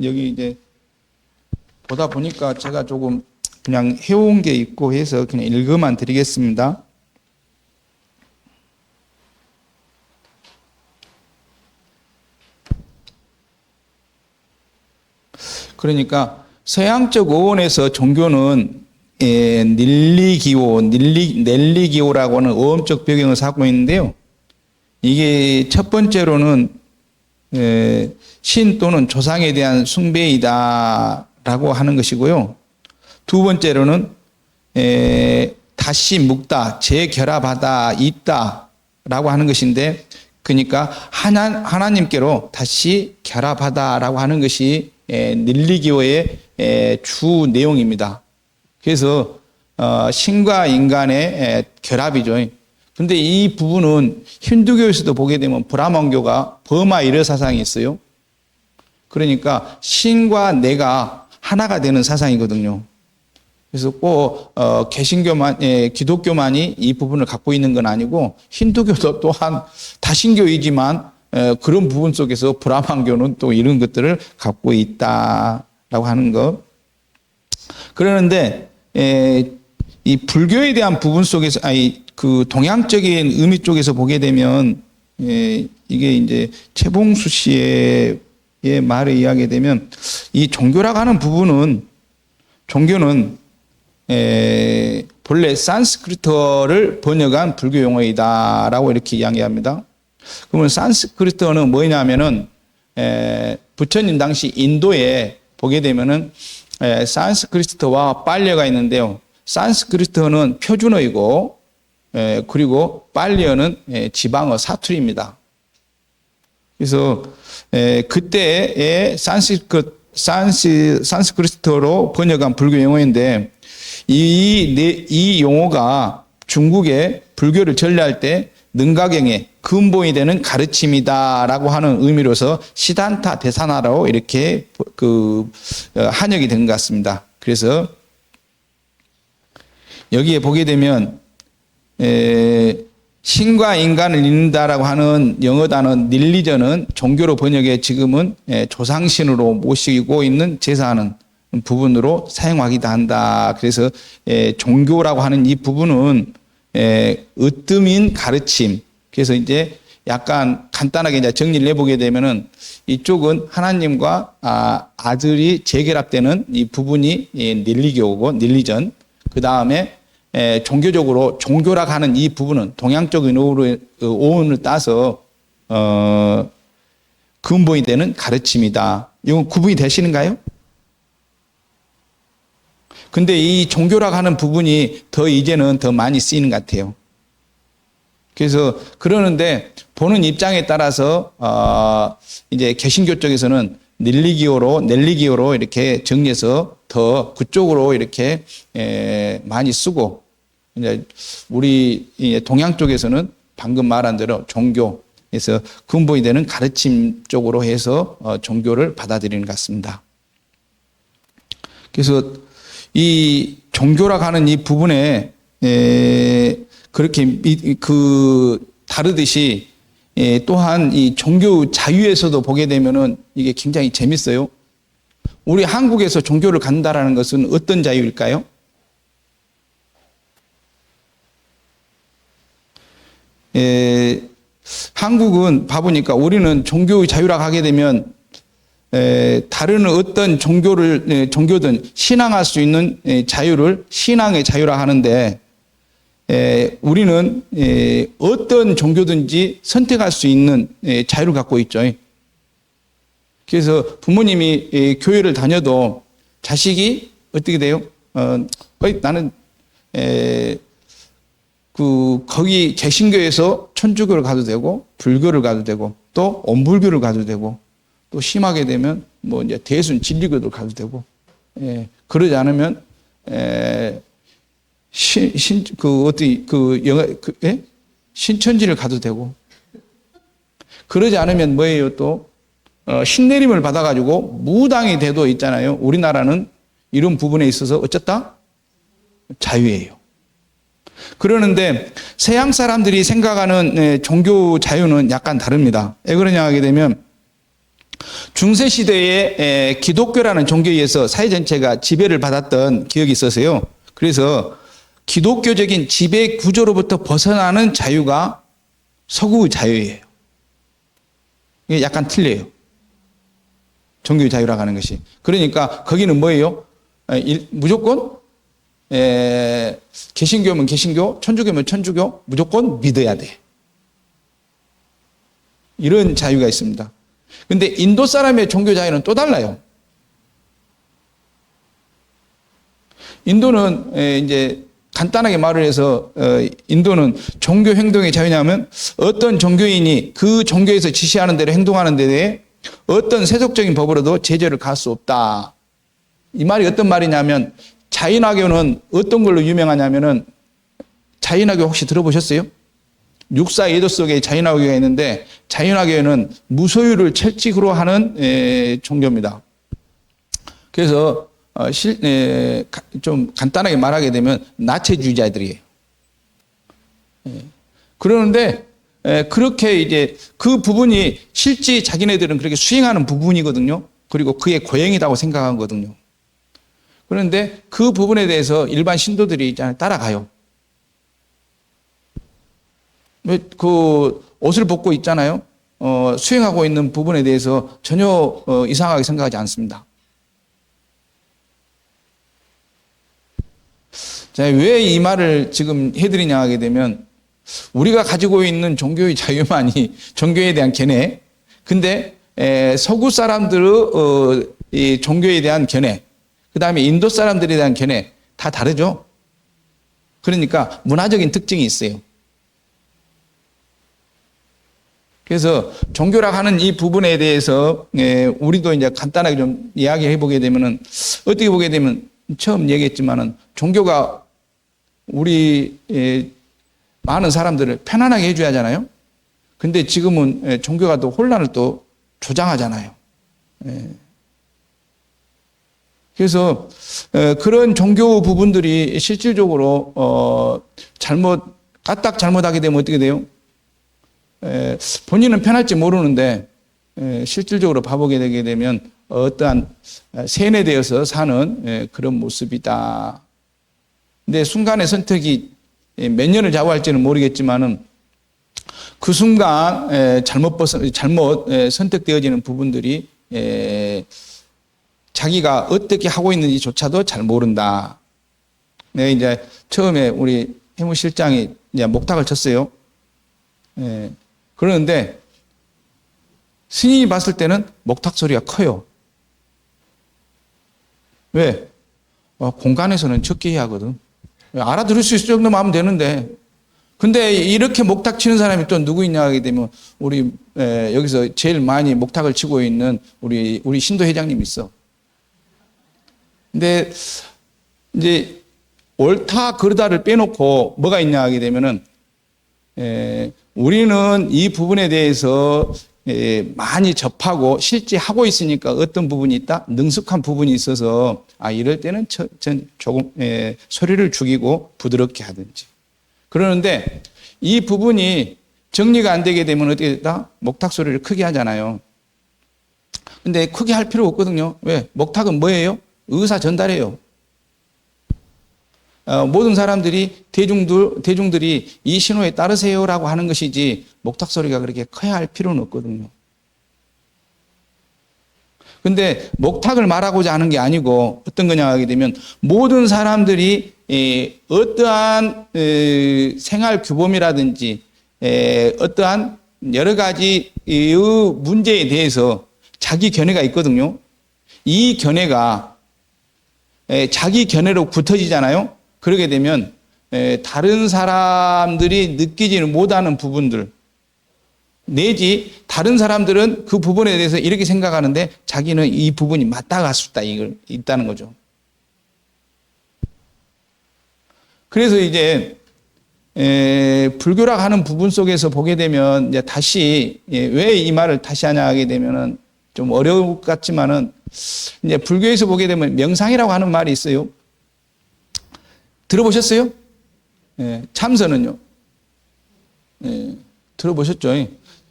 여기 이제 보다 보니까 제가 조금 그냥 해온 게 있고 해서 그냥 읽어만 드리겠습니다. 그러니까 서양적 어원에서 종교는 넬리기오라고 하는 어음적 배경을 갖고 있는데요. 이게 첫 번째로는 신 또는 조상에 대한 숭배이다라고 하는 것이고요. 두 번째로는 다시 묵다, 재결합하다, 있다라고 하는 것인데, 그러니까 하나님께로 다시 결합하다라고 하는 것이 닐리기오의 주 내용입니다. 그래서 신과 인간의 결합이죠. 근데 이 부분은 힌두교에서도 보게 되면 브라만교가 버마이르 사상이 있어요. 그러니까 신과 내가 하나가 되는 사상이거든요. 그래서 꼭 개신교만, 기독교만이 이 부분을 갖고 있는 건 아니고 힌두교도 또한 다신교이지만 그런 부분 속에서 브라만교는 또 이런 것들을 갖고 있다라고 하는 것. 그러는데 이 불교에 대한 부분 속에서 그 동양적인 의미 쪽에서 보게 되면 이게 이제 최봉수 씨의 말에 의하게 되면 이 종교라고 하는 부분은 종교는 본래 산스크리트어를 번역한 불교 용어이다라고 이렇게 이야기합니다. 그러면 산스크리트어는 뭐냐면은 부처님 당시 인도에 보게 되면은 산스크리트어와 빨리어가 있는데요. 산스크리트어는 표준어이고 그리고 빨리어는 지방어 사투리입니다. 그래서 그때의 산스크리트어로 번역한 불교 용어인데 이 용어가 중국의 불교를 전례할 때 능가경의 근본이 되는 가르침이다라고 하는 의미로서 시단타 대사나라로 이렇게 한역이 된 것 같습니다. 그래서 여기에 보게 되면 신과 인간을 잇는다라고 하는 영어 단어 닐리전은 종교로 번역해 지금은 조상신으로 모시고 있는 제사하는 부분으로 사용하기도 한다. 그래서 종교라고 하는 이 부분은 으뜸인 가르침. 그래서 이제 약간 간단하게 이제 정리를 해보게 되면은 이쪽은 하나님과 아들이 재결합되는 이 부분이 닐리교고 닐리전. 그 다음에 종교적으로 종교라고 하는 이 부분은 동양적인 오온을 따서 근본이 되는 가르침이다. 이건 구분이 되시는가요? 근데 이 종교라고 하는 부분이 이제는 더 많이 쓰이는 것 같아요. 그래서 그러는데 보는 입장에 따라서 이제 개신교 쪽에서는 넬리기오로 이렇게 정리해서 더 그쪽으로 이렇게 많이 쓰고 이제 우리 동양 쪽에서는 방금 말한 대로 종교에서 근본이 되는 가르침 쪽으로 해서 종교를 받아들이는 것 같습니다. 그래서 이 종교라고 하는 이 부분에 그렇게 다르듯이 또한 이 종교 자유에서도 보게 되면은 이게 굉장히 재밌어요. 우리 한국에서 종교를 갖는다라는 것은 어떤 자유일까요? 한국은 봐보니까 우리는 종교의 자유라고 하게 되면 다른 어떤 종교든 신앙할 수 있는 자유를 신앙의 자유라 하는데 우리는 어떤 종교든지 선택할 수 있는 자유를 갖고 있죠. 그래서 부모님이 교회를 다녀도 자식이 어떻게 돼요? 나는 거기 개신교에서 천주교를 가도 되고 불교를 가도 되고 또 온불교를 가도 되고 또 심하게 되면 뭐 이제 대순 진리교도 가도 되고 그러지 않으면 신천지를 가도 되고 그러지 않으면 뭐예요? 또 신내림을 받아가지고 무당이 돼도 있잖아요. 우리나라는 이런 부분에 있어서 어쨌다? 자유예요. 그러는데 서양 사람들이 생각하는 종교 자유는 약간 다릅니다. 왜 그러냐 하게 되면 중세 시대에 기독교라는 종교에 의해서 사회 전체가 지배를 받았던 기억이 있어서요. 그래서 기독교적인 지배 구조로부터 벗어나는 자유가 서구의 자유예요. 이게 약간 틀려요. 종교의 자유라고 하는 것이. 그러니까 거기는 뭐예요? 무조건 개신교면 개신교, 천주교면 천주교 무조건 믿어야 돼. 이런 자유가 있습니다. 근데 인도 사람의 종교 자유는 또 달라요. 인도는 이제 간단하게 말을 해서 인도는 종교 행동의 자유냐면 어떤 종교인이 그 종교에서 지시하는 대로 행동하는 데 대해 어떤 세속적인 법으로도 제재를 가할 수 없다. 이 말이 어떤 말이냐면 자인화교는 어떤 걸로 유명하냐면은, 자인화교 혹시 들어보셨어요? 육사 예도 속에 자인화교가 있는데, 자인화교는 무소유를 철칙으로 하는 종교입니다. 그래서 좀 간단하게 말하게 되면 나체주의자들이에요. 그러는데 그렇게 이제 그 부분이 실제 자기네들은 그렇게 수행하는 부분이거든요. 그리고 그게 고행이라고 생각하거든요. 그런데 그 부분에 대해서 일반 신도들이 따라가요. 그 옷을 벗고 있잖아요. 수행하고 있는 부분에 대해서 전혀 이상하게 생각하지 않습니다. 자, 왜 이 말을 지금 해드리냐 하게 되면, 우리가 가지고 있는 종교의 자유만이 종교에 대한 견해, 근데 서구 사람들의 이 종교에 대한 견해, 그 다음에 인도 사람들에 대한 견해 다 다르죠. 그러니까 문화적인 특징이 있어요. 그래서 종교라고 하는 이 부분에 대해서 우리도 이제 간단하게 좀 이야기해 보게 되면은, 어떻게 보게 되면 처음 얘기했지만은 종교가 우리 많은 사람들을 편안하게 해줘야 하잖아요. 근데 지금은 종교가 또 혼란을 또 조장하잖아요. 그래서 그런 종교 부분들이 실질적으로 까딱 잘못하게 되면 어떻게 돼요? 본인은 편할지 모르는데 실질적으로 봐보게 되게 되면 어떠한 세뇌되어서 사는 그런 모습이다. 근데 순간의 선택이 몇 년을 좌우할지는 모르겠지만은, 그 순간 잘못 선택되어지는 부분들이 자기가 어떻게 하고 있는지조차도 잘 모른다. 네, 이제 처음에 우리 해무실장이 이제 목탁을 쳤어요. 그러는데 스님이 봤을 때는 목탁 소리가 커요. 왜? 공간에서는 적게 해야 하거든. 알아들을 수 있을 정도만 하면 되는데, 근데 이렇게 목탁 치는 사람이 또 누구 있냐 하게 되면, 우리 여기서 제일 많이 목탁을 치고 있는 우리 신도 회장님 있어. 근데 이제 옳다 그르다를 빼놓고 뭐가 있냐 하게 되면은, 우리는 이 부분에 대해서 많이 접하고 실제 하고 있으니까 어떤 부분이 있다? 능숙한 부분이 있어서, 이럴 때는 조금 소리를 죽이고 부드럽게 하든지. 그러는데 이 부분이 정리가 안 되게 되면 어떻게 됐다? 목탁 소리를 크게 하잖아요. 근데 크게 할 필요 없거든요. 왜? 목탁은 뭐예요? 의사 전달이에요. 모든 사람들이 대중들이 이 신호에 따르세요라고 하는 것이지, 목탁 소리가 그렇게 커야 할 필요는 없거든요. 근데 목탁을 말하고자 하는 게 아니고 어떤 거냐 하게 되면, 모든 사람들이 어떠한 생활 규범이라든지 어떠한 여러 가지 문제에 대해서 자기 견해가 있거든요. 이 견해가 자기 견해로 굳어지잖아요. 그러게 되면 다른 사람들이 느끼지는 못하는 부분들, 내지 다른 사람들은 그 부분에 대해서 이렇게 생각하는데 자기는 이 부분이 맞다고 할 수 있다, 이걸 있다는 거죠. 그래서 이제 불교라고 하는 부분 속에서 보게 되면, 이제 다시 왜 이 말을 다시 하냐 하게 되면은 좀 어려울 것 같지만은, 이제 불교에서 보게 되면 명상이라고 하는 말이 있어요. 들어보셨어요? 참선은요. 들어보셨죠?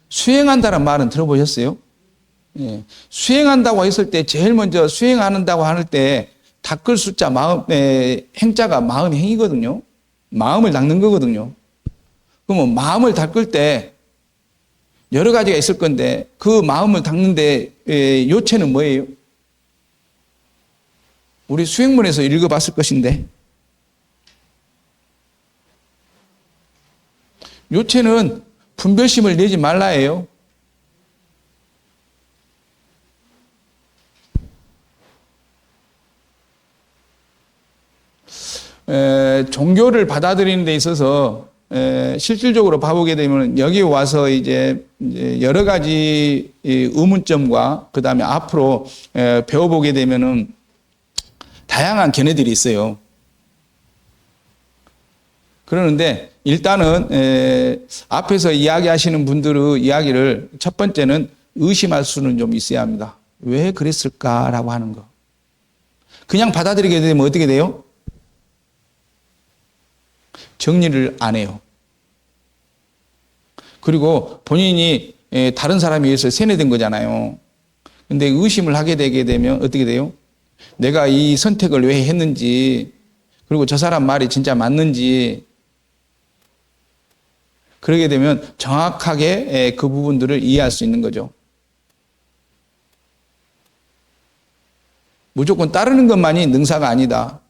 수행한다는 말은 들어보셨어요? 수행한다고 했을 때 제일 먼저 수행한다고 할 때 닦을 숫자 행자가 마음의 행이거든요. 마음을 닦는 거거든요. 그러면 마음을 닦을 때 여러 가지가 있을 건데, 그 마음을 닦는데 요체는 뭐예요? 우리 수행문에서 읽어봤을 것인데, 요체는 분별심을 내지 말라예요. 종교를 받아들이는 데 있어서 실질적으로 봐보게 되면, 여기 와서 이제 여러 가지 의문점과 그 다음에 앞으로 배워보게 되면은 다양한 견해들이 있어요. 그러는데 일단은 앞에서 이야기하시는 분들의 이야기를 첫 번째는 의심할 수는 좀 있어야 합니다. 왜 그랬을까라고 하는 거. 그냥 받아들이게 되면 어떻게 돼요? 정리를 안 해요. 그리고 본인이 다른 사람에 의해서 세뇌된 거잖아요. 근데 의심을 하게 되게 되면 어떻게 돼요? 내가 이 선택을 왜 했는지, 그리고 저 사람 말이 진짜 맞는지, 그러게 되면 정확하게 그 부분들을 이해할 수 있는 거죠. 무조건 따르는 것만이 능사가 아니다.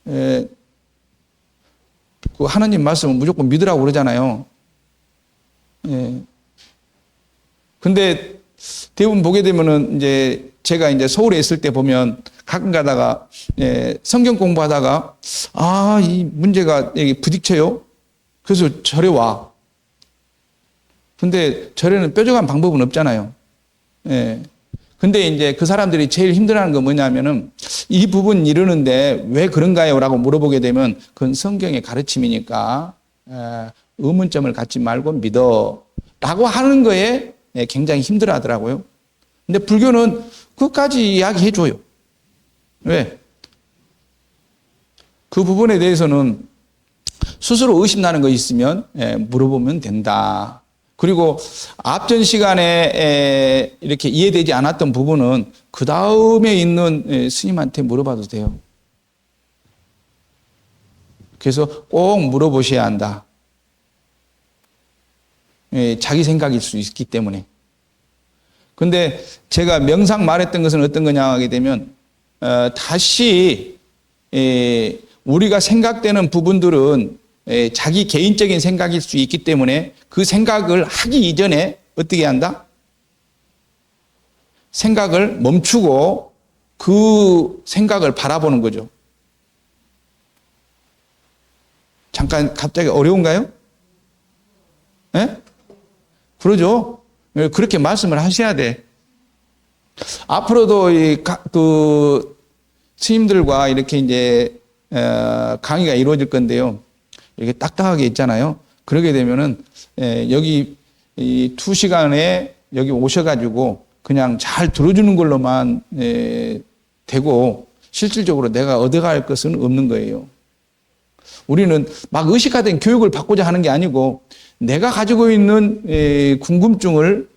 그 하나님 말씀은 무조건 믿으라고 그러잖아요. 근데 대부분 보게 되면은 이제 제가 이제 서울에 있을 때 보면 가끔 가다가 성경 공부하다가 이 문제가 여기 부딪혀요. 그래서 절에 와. 근데 절에는 뾰족한 방법은 없잖아요. 근데 이제 그 사람들이 제일 힘들어하는 건 뭐냐면은 이 부분 이러는데 왜 그런가요? 라고 물어보게 되면 그건 성경의 가르침이니까 의문점을 갖지 말고 믿어. 라고 하는 거에 굉장히 힘들어 하더라고요. 근데 불교는 끝까지 이야기해 줘요. 왜? 그 부분에 대해서는 스스로 의심나는 거 있으면 물어보면 된다. 그리고 앞전 시간에 이렇게 이해되지 않았던 부분은 그 다음에 있는 스님한테 물어봐도 돼요. 그래서 꼭 물어보셔야 한다. 자기 생각일 수 있기 때문에. 근데 제가 명상 말했던 것은 어떤 거냐 하게 되면 다시 우리가 생각되는 부분들은 자기 개인적인 생각일 수 있기 때문에 그 생각을 하기 이전에 어떻게 한다? 생각을 멈추고 그 생각을 바라보는 거죠. 잠깐 갑자기 어려운가요? 그러죠. 그렇게 말씀을 하셔야 돼. 앞으로도 그 스님들과 이렇게 이제 강의가 이루어질 건데요. 이렇게 딱딱하게 있잖아요. 그러게 되면은 여기 이 2시간에 여기 오셔가지고 그냥 잘 들어주는 걸로만 되고 실질적으로 내가 얻어갈 것은 없는 거예요. 우리는 막 의식화된 교육을 받고자 하는 게 아니고 내가 가지고 있는 궁금증을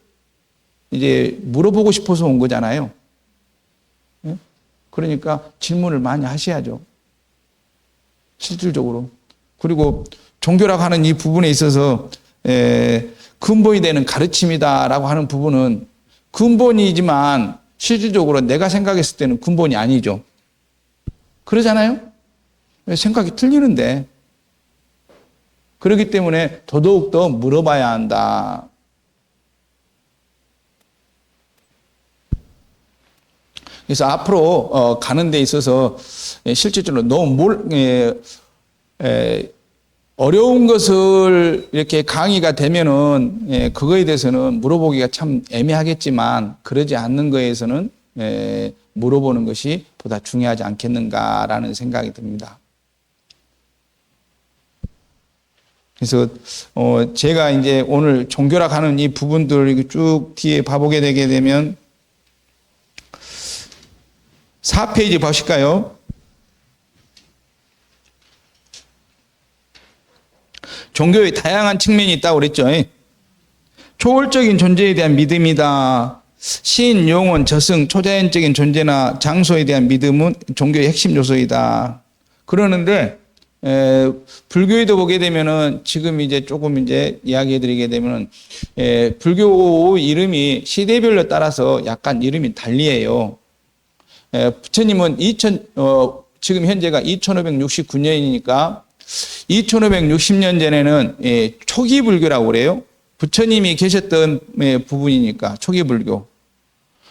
이제 물어보고 싶어서 온 거잖아요. 그러니까 질문을 많이 하셔야죠. 실질적으로. 그리고 종교라고 하는 이 부분에 있어서 근본이 되는 가르침이다라고 하는 부분은 근본이지만 실질적으로 내가 생각했을 때는 근본이 아니죠. 그러잖아요? 생각이 틀리는데. 그렇기 때문에 더더욱더 물어봐야 한다. 그래서 앞으로 가는 데 있어서 실질적으로 너무 어려운 것을 이렇게 강의가 되면은 그거에 대해서는 물어보기가 참 애매하겠지만 그러지 않는 거에서는 물어보는 것이 보다 중요하지 않겠는가라는 생각이 듭니다. 그래서 제가 이제 오늘 종교라 하는 이 부분들 쭉 뒤에 봐보게 되게 되면 4페이지 보실까요? 종교의 다양한 측면이 있다고 그랬죠. 초월적인 존재에 대한 믿음이다. 신, 영혼, 저승, 초자연적인 존재나 장소에 대한 믿음은 종교의 핵심 요소이다. 그러는데 불교에도 보게 되면은 지금 이제 조금 이제 이야기해 드리게 되면은 불교 이름이 시대별로 따라서 약간 이름이 달리해요. 부처님은 지금 현재가 2569년이니까 2560년 전에는 초기 불교라고 그래요. 부처님이 계셨던 부분이니까 초기 불교.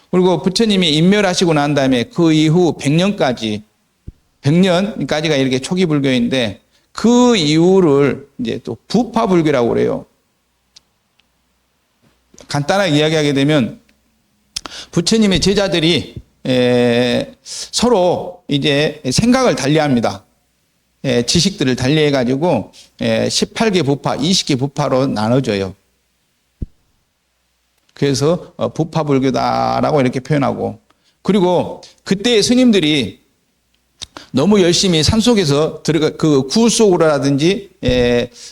그리고 부처님이 인멸하시고 난 다음에 그 이후 100년까지가 이렇게 초기 불교인데 그 이후를 이제 또 부파 불교라고 그래요. 간단하게 이야기하게 되면 부처님의 제자들이 서로 이제 생각을 달리합니다. 지식들을 달리해가지고 18개 부파, 20개 부파로 나눠져요. 그래서 부파불교다라고 이렇게 표현하고, 그리고 그때 스님들이 너무 열심히 산속에서 그 구 속으로라든지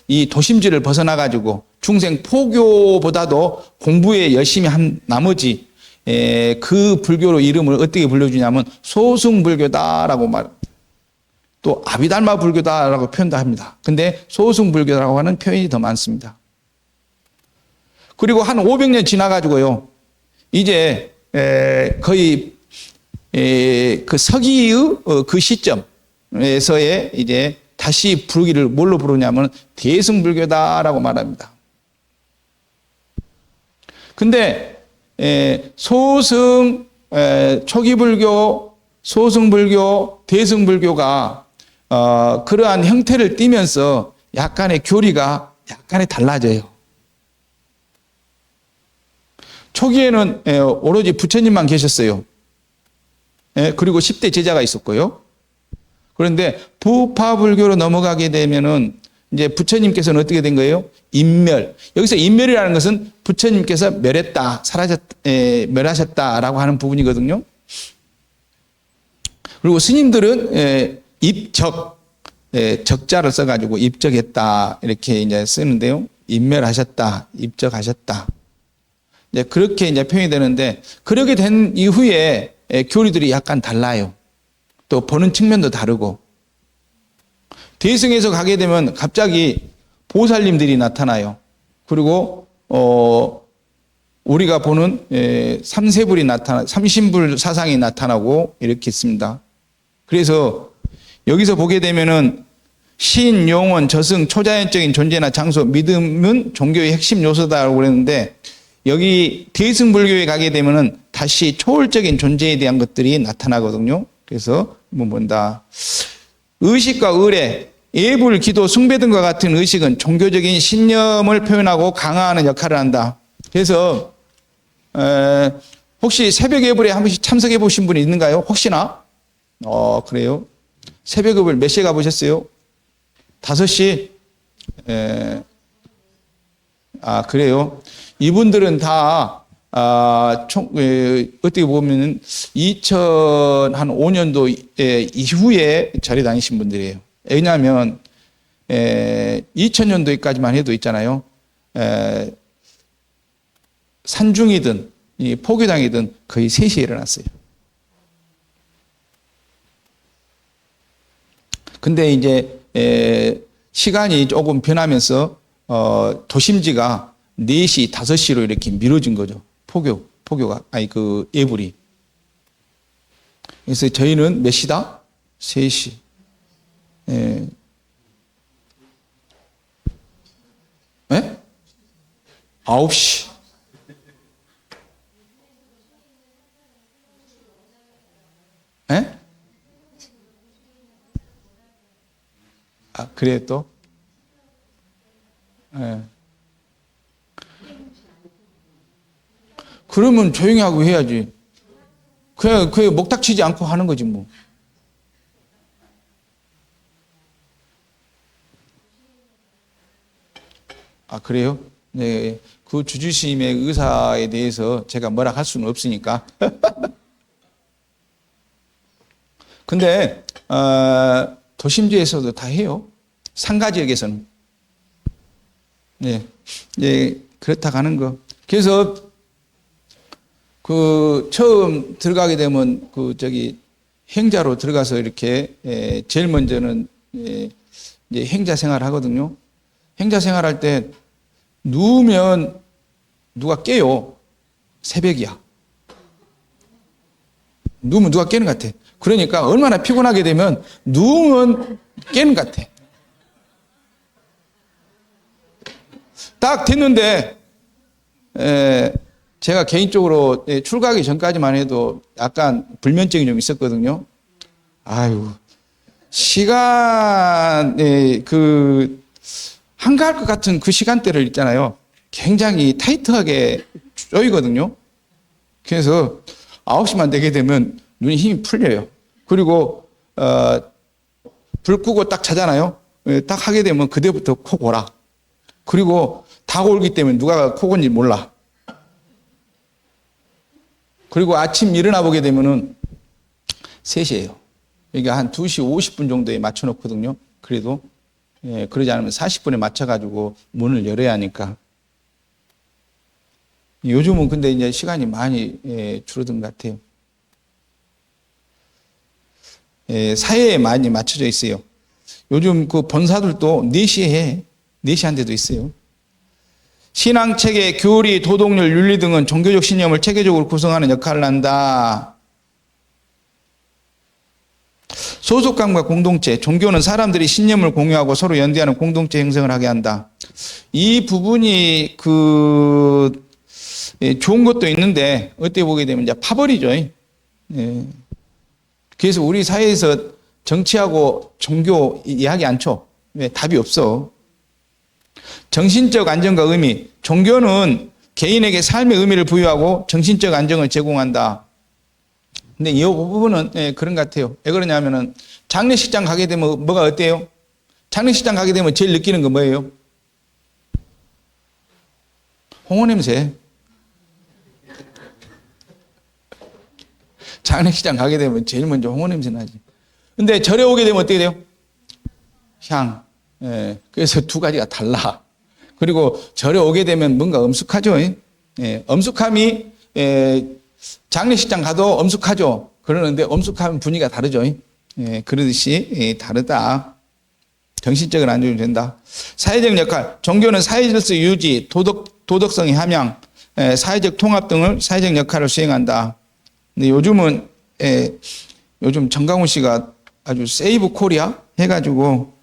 이 도심지를 벗어나가지고 중생 포교보다도 공부에 열심히 한 나머지 그 불교로 이름을 어떻게 불러주냐면 소승불교다라고 또 아비달마 불교다라고 표현도 합니다. 근데 소승불교라고 하는 표현이 더 많습니다. 그리고 한 500년 지나가지고요, 이제 거의 그 서기의 그 시점에서의 이제 다시 부르기를 뭘로 부르냐면 대승불교다라고 말합니다. 근데 소승 초기불교, 소승불교, 대승불교가 그러한 형태를 띠면서 약간의 교리가 약간의 달라져요. 초기에는 오로지 부처님만 계셨어요. 그리고 10대 제자가 있었고요. 그런데 부파불교로 넘어가게 되면은 이제 부처님께서는 어떻게 된 거예요? 인멸. 여기서 인멸이라는 것은 부처님께서 멸했다, 멸하셨다라고 하는 부분이거든요. 그리고 스님들은 입적, 적자를 써가지고 입적했다 이렇게 이제 쓰는데요. 인멸하셨다, 입적하셨다. 이제 그렇게 이제 표현이 되는데, 그렇게 된 이후에 교리들이 약간 달라요. 또 보는 측면도 다르고. 대승에서 가게 되면 갑자기 보살님들이 나타나요. 그리고 우리가 보는 삼세불이 삼신불 사상이 나타나고 이렇게 있습니다. 그래서 여기서 보게 되면은 신, 용원, 저승, 초자연적인 존재나 장소, 믿음은 종교의 핵심 요소다라고 그랬는데, 여기 대승불교에 가게 되면은 다시 초월적인 존재에 대한 것들이 나타나거든요. 그래서 뭐 뭔다. 의식과 의례, 예불, 기도, 숭배 등과 같은 의식은 종교적인 신념을 표현하고 강화하는 역할을 한다. 그래서 혹시 새벽 예불에 한 번씩 참석해 보신 분이 있는가요? 혹시나? 그래요. 새벽 예불 몇 시에 가보셨어요? 5시? 그래요. 이분들은 다 어떻게 보면 2005년도 이후에 절에 다니신 분들이에요. 왜냐하면 2000년도까지만 해도 있잖아요. 산중이든 포교당이든 거의 3시에 일어났어요. 근데 이제 시간이 조금 변하면서 도심지가 4시, 5시로 이렇게 미뤄진 거죠. 포교가, 그 예불이. 그래서 저희는 몇 시다? 3시. 9시. 그래 또? 그러면 조용히 하고 해야지. 그냥 목닥치지 않고 하는 거지 뭐. 그래요? 네. 그 주주스님의 의사에 대해서 제가 뭐라 할 수는 없으니까. 근데 도심지에서도 다 해요. 상가 지역에서는. 네. 그렇다 가는 거. 그래서 처음 들어가게 되면 행자로 들어가서 이렇게 제일 먼저는 이제 행자 생활을 하거든요. 행자 생활할 때 누우면 누가 깨요. 새벽이야. 누우면 누가 깨는 것 같아. 그러니까 얼마나 피곤하게 되면 누우면 깨는 것 같아. 딱 됐는데 제가 개인적으로 출가하기 전까지만 해도 약간 불면증이 좀 있었거든요. 시간 한가할 것 같은 그 시간대를 있잖아요. 굉장히 타이트하게 쪼이거든요. 그래서 9시만 되게 되면 눈에 힘이 풀려요. 그리고 불 끄고 딱 자잖아요. 딱 하게 되면 그때부터 코 골아. 그리고 다 골기 때문에 누가 코 골는지 몰라. 그리고 아침 일어나 보게 되면은 3시예요. 그러니까 한 2시 50분 정도에 맞춰 놓거든요. 그래도 그러지 않으면 40분에 맞춰 가지고 문을 열어야 하니까. 요즘은 근데 이제 시간이 많이 줄어든 것 같아요. 사회에 많이 맞춰져 있어요. 요즘 그 본사들도 4시에 해. 4시 한 데도 있어요. 신앙체계, 교리, 도덕률, 윤리 등은 종교적 신념을 체계적으로 구성하는 역할을 한다. 소속감과 공동체, 종교는 사람들이 신념을 공유하고 서로 연대하는 공동체 형성을 하게 한다. 이 부분이 좋은 것도 있는데 어떻게 보게 되면 이제 파벌이죠. 그래서 우리 사회에서 정치하고 종교 이야기 안 쳐. 왜? 답이 없어. 정신적 안정과 의미. 종교는 개인에게 삶의 의미를 부여하고 정신적 안정을 제공한다. 근데 이 부분은 그런 것 같아요. 왜 그러냐면은 장례식장 가게 되면 뭐가 어때요? 장례식장 가게 되면 제일 느끼는 거 뭐예요? 홍어 냄새. 장례식장 가게 되면 제일 먼저 홍어 냄새 나지. 근데 절에 오게 되면 어떻게 돼요? 향. 그래서 두 가지가 달라. 그리고 절에 오게 되면 뭔가 엄숙하죠. 엄숙함이 장례식장 가도 엄숙하죠. 그러는데 엄숙하면 분위기가 다르죠. 그러듯이 다르다. 정신적인 안정이 된다. 사회적 역할. 종교는 사회질서 유지, 도덕성의 함양, 사회적 통합 등을 사회적 역할을 수행한다. 근데 요즘은 요즘 정강훈 씨가 아주 세이브 코리아 해가지고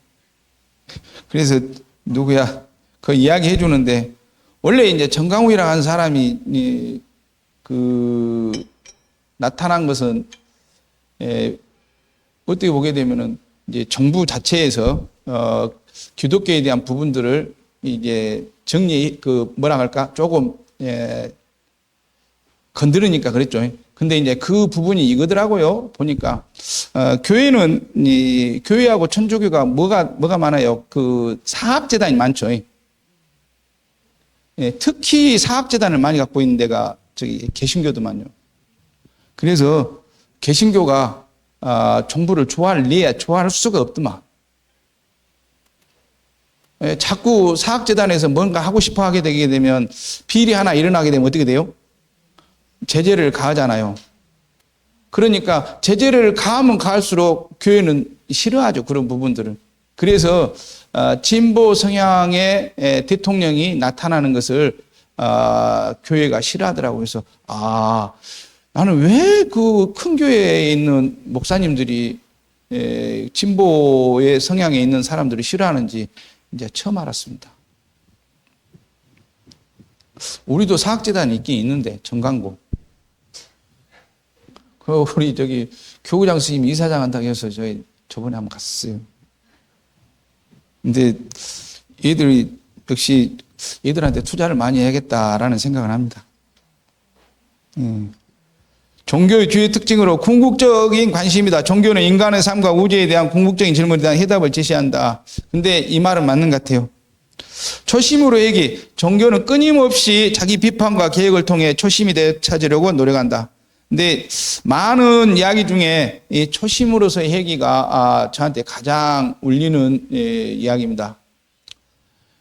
그래서 누구야 그 이야기 해주는데 원래 이제 정강훈이라고 하는 사람이 나타난 것은 어떻게 보게 되면은 이제 정부 자체에서 기독교에 대한 부분들을 이제 뭐라 할까 조금 건드리니까 그랬죠. 근데 이제 그 부분이 이거더라고요. 보니까 교회는 교회하고 천주교가 뭐가 많아요. 그 사학재단이 많죠. 특히 사학재단을 많이 갖고 있는 데가 저기 개신교도만요. 그래서 개신교가 정부를 좋아할 수가 없더만. 자꾸 사학재단에서 뭔가 하고 싶어 하게 되게 되면 비리 하나 일어나게 되면 어떻게 돼요? 제재를 가하잖아요. 그러니까 제재를 가하면 가할수록 교회는 싫어하죠. 그런 부분들을. 그래서 진보 성향의 대통령이 나타나는 것을 교회가 싫어하더라고요. 그래서 나는 왜 그 큰 교회에 있는 목사님들이 진보의 성향에 있는 사람들을 싫어하는지 이제 처음 알았습니다. 우리도 사학재단이 있긴 있는데 정강고. 우리 저기 교구장 스님 이사장 한다고 해서 저희 저번에 한번 갔었어요. 근데 얘들이 역시 얘들한테 투자를 많이 해야겠다라는 생각을 합니다. 종교의 주요 특징으로 궁극적인 관심이다. 종교는 인간의 삶과 우주에 대한 궁극적인 질문에 대한 해답을 제시한다. 근데 이 말은 맞는 것 같아요. 초심으로 얘기. 종교는 끊임없이 자기 비판과 계획을 통해 초심이 되찾으려고 노력한다. 근데 많은 이야기 중에 이 초심으로서의 회귀가 저한테 가장 울리는 이야기입니다.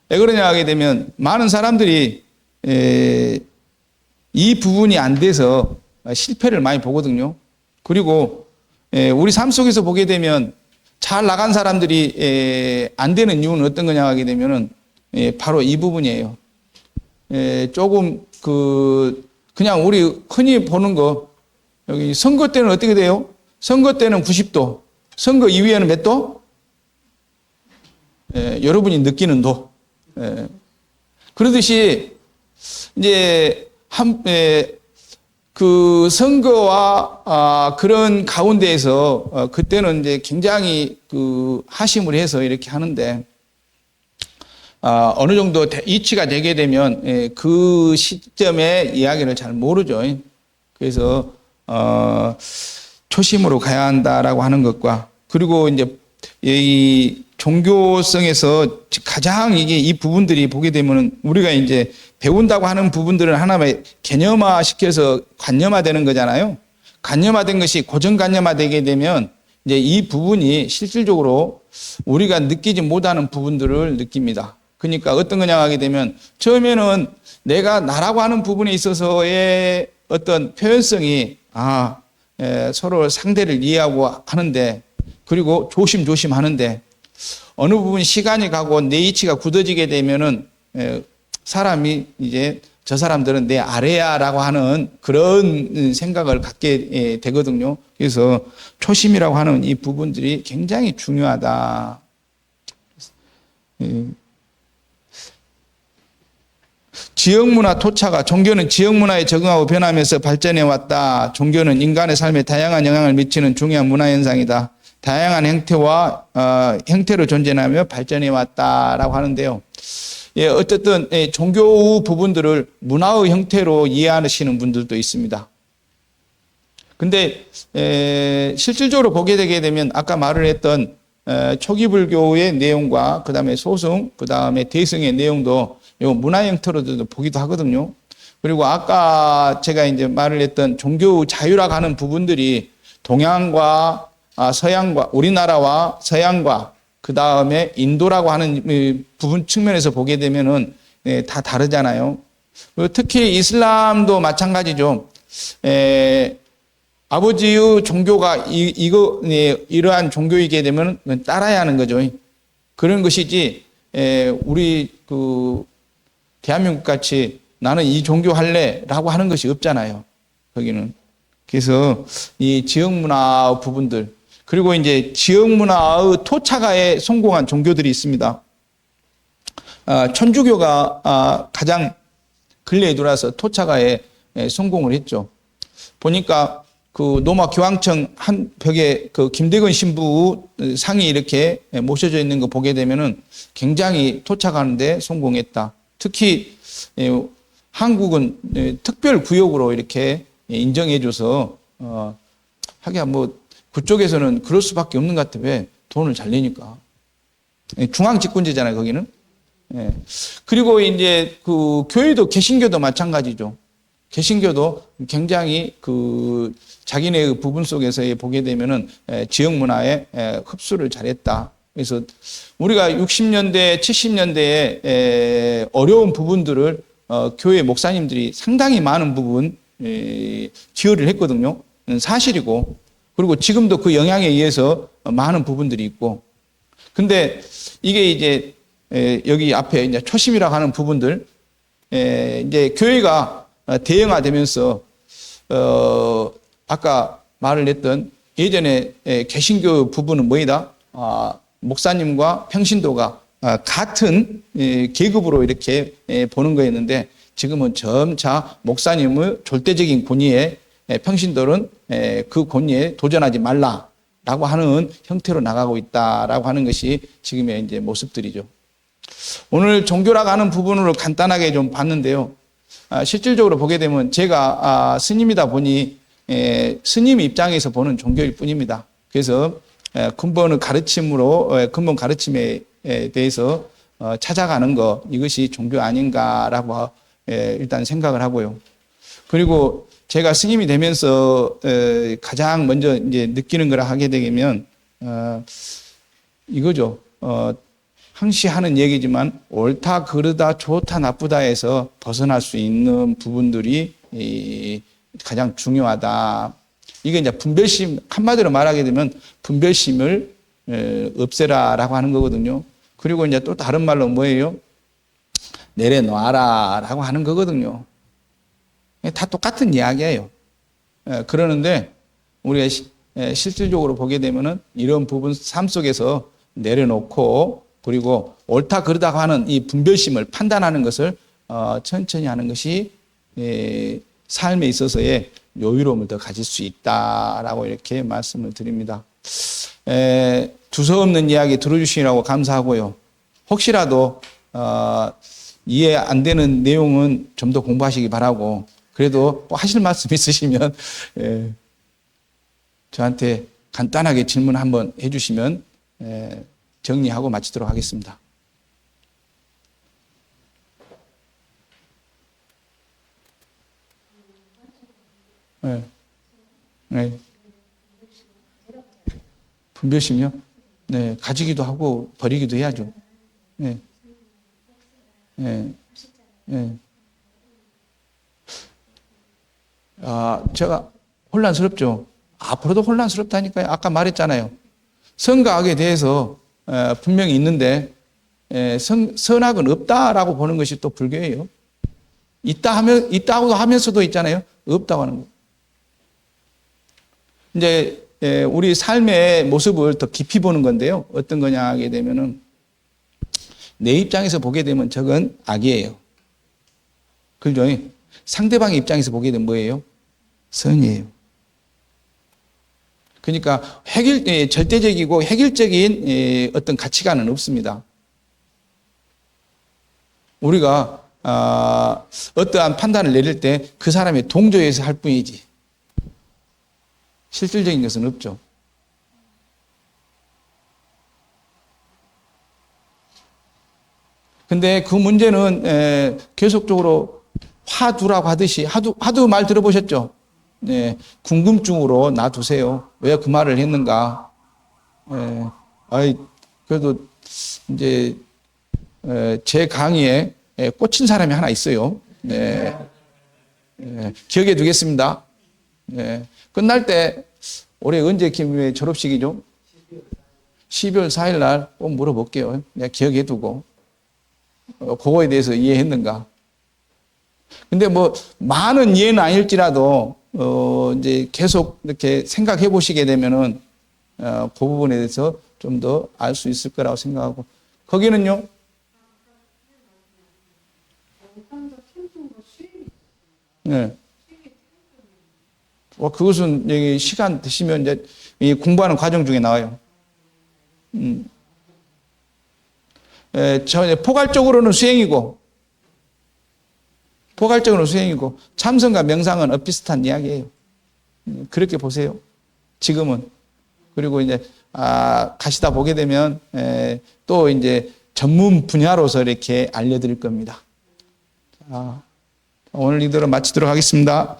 왜 그러냐 하게 되면 많은 사람들이 이 부분이 안 돼서 실패를 많이 보거든요. 그리고 우리 삶 속에서 보게 되면 잘 나간 사람들이 안 되는 이유는 어떤 거냐 하게 되면은 바로 이 부분이에요. 조금 그냥 우리 흔히 보는 거 여기 선거 때는 어떻게 돼요? 선거 때는 90도, 선거 이후에는 몇 도? 여러분이 느끼는 도. 그러듯이 이제 그 선거와 그런 가운데에서 그때는 이제 굉장히 하심을 해서 이렇게 하는데 어느 정도 이치가 되게 되면 그 시점의 이야기를 잘 모르죠. 그래서 초심으로 가야 한다라고 하는 것과, 그리고 이제 이 종교성에서 가장 이게 이 부분들이 보게 되면은 우리가 이제 배운다고 하는 부분들은 하나의 개념화 시켜서 관념화되는 거잖아요. 관념화된 것이 고정관념화되게 되면 이제 이 부분이 실질적으로 우리가 느끼지 못하는 부분들을 느낍니다. 그러니까 어떤 거냐 하게 되면 처음에는 내가 나라고 하는 부분에 있어서의 어떤 표현성이 서로 상대를 이해하고 하는데, 그리고 조심조심 하는데, 어느 부분 시간이 가고 내 이치가 굳어지게 되면은 사람이 이제 저 사람들은 내 아래야라고 하는 그런 생각을 갖게 되거든요. 그래서 초심이라고 하는 이 부분들이 굉장히 중요하다. 지역문화 토착화, 종교는 지역문화에 적응하고 변하면서 발전해 왔다. 종교는 인간의 삶에 다양한 영향을 미치는 중요한 문화현상이다. 다양한 형태로 존재하며 발전해 왔다라고 하는데요. 어쨌든 종교 부분들을 문화의 형태로 이해하시는 분들도 있습니다. 근데 실질적으로 보게 되게 되면 아까 말을 했던 초기 불교의 내용과 그다음에 소승, 그다음에 대승의 내용도 요 문화 형태로도 보기도 하거든요. 그리고 아까 제가 이제 말을 했던 종교 자유라고 하는 부분들이 동양과 서양과, 우리나라와 서양과 그다음에 인도라고 하는 부분 측면에서 보게 되면은 다 다르잖아요. 특히 이슬람도 마찬가지죠. 아버지의 종교가 이러한 종교이게 되면 따라야 하는 거죠. 그런 것이지 우리 대한민국 같이 나는 이 종교 할래라고 하는 것이 없잖아요. 거기는. 그래서 이 지역 문화 부분들, 그리고 이제 지역 문화의 토착화에 성공한 종교들이 있습니다. 천주교가 가장 근래에 들어와서 토착화에 성공을 했죠. 보니까 그 노마 교황청 한 벽에 그 김대건 신부 상이 이렇게 모셔져 있는 거 보게 되면은 굉장히 토착하는데 성공했다. 특히 한국은 특별 구역으로 이렇게 인정해줘서 하기야 뭐 그쪽에서는 그럴 수밖에 없는 것 같아. 왜? 돈을 잘 내니까. 중앙 집권제잖아요, 거기는. 그리고 이제 그 교회도 개신교도 마찬가지죠. 개신교도 굉장히 그 자기네의 부분 속에서 보게 되면은 지역 문화에 흡수를 잘했다. 그래서 우리가 60년대, 70년대에 어려운 부분들을 교회 목사님들이 상당히 많은 부분 지혈을 했거든요. 사실이고, 그리고 지금도 그 영향에 의해서 많은 부분들이 있고, 근데 이게 이제 여기 앞에 이제 초심이라고 하는 부분들, 이제 교회가 대형화되면서 아까 말을 했던 예전에 개신교 부분은 뭐이다? 목사님과 평신도가 같은 계급으로 이렇게 보는 거였는데, 지금은 점차 목사님의 절대적인 권위에 평신도는 그 권위에 도전하지 말라라고 하는 형태로 나가고 있다라고 하는 것이 지금의 이제 모습들이죠. 오늘 종교라고 하는 부분으로 간단하게 좀 봤는데요. 실질적으로 보게 되면 제가 스님이다 보니 스님 입장에서 보는 종교일 뿐입니다. 그래서 근본 가르침에 대해서 찾아가는 것, 이것이 종교 아닌가라고 일단 생각을 하고요. 그리고 제가 스님이 되면서 가장 먼저 이제 느끼는 거라 하게 되면 이거죠. 항시 하는 얘기지만 옳다, 그르다, 좋다, 나쁘다에서 벗어날 수 있는 부분들이 가장 중요하다. 이게 이제 분별심, 한마디로 말하게 되면 분별심을 없애라라고 하는 거거든요. 그리고 이제 또 다른 말로 뭐예요? 내려놔라라고 하는 거거든요. 다 똑같은 이야기예요. 그러는데 우리가 실질적으로 보게 되면은 이런 부분 삶 속에서 내려놓고, 그리고 옳다 그르다 하는 이 분별심을 판단하는 것을 천천히 하는 것이 삶에 있어서의 여유로움을 더 가질 수 있다라고 이렇게 말씀을 드립니다. 두서없는 이야기 들어주시라고 감사하고요. 혹시라도 이해 안 되는 내용은 좀 더 공부하시기 바라고, 그래도 하실 말씀 있으시면 저한테 간단하게 질문 한번 해주시면 정리하고 마치도록 하겠습니다. 네. 네. 분별심이요? 네, 가지기도 하고 버리기도 해야죠. 네. 네. 네. 제가 혼란스럽죠. 앞으로도 혼란스럽다니까요. 아까 말했잖아요. 선과 악에 대해서 분명히 있는데 선악은 없다라고 보는 것이 또 불교예요. 있다고 하면서도 있잖아요. 없다고 하는 거. 이제 우리 삶의 모습을 더 깊이 보는 건데요. 어떤 거냐 하게 되면은 내 입장에서 보게 되면 저건 악이에요. 그죠? 상대방의 입장에서 보게 되면 뭐예요? 선이에요. 그러니까 절대적이고 획일적인 어떤 가치관은 없습니다. 우리가 어떠한 판단을 내릴 때 그 사람의 동조에서 할 뿐이지 실질적인 것은 없죠. 근데 그 문제는 계속적으로 화두라고 하듯이 화두 말 들어보셨죠? 네, 궁금증으로 놔두세요. 왜 그 말을 했는가? 그래도 이제 제 강의에 꽂힌 사람이 하나 있어요. 네, 기억해 두겠습니다. 네, 끝날 때 올해 언제 김의 졸업식이죠? 12월 4일 날 꼭 물어볼게요. 내가 기억해 두고 그거에 대해서 이해했는가? 근데 뭐 많은 이해는 아닐지라도 이제 계속 이렇게 생각해 보시게 되면은 그 부분에 대해서 좀 더 알 수 있을 거라고 생각하고 거기는요. 네. 그것은 여기 시간 되시면 이제 이 공부하는 과정 중에 나와요. 포괄적으로는 수행이고 참선과 명상은 엇비슷한 이야기예요. 그렇게 보세요. 지금은. 그리고 이제 가시다 보게 되면 또 이제 전문 분야로서 이렇게 알려드릴 겁니다. 오늘 이대로 마치도록 하겠습니다.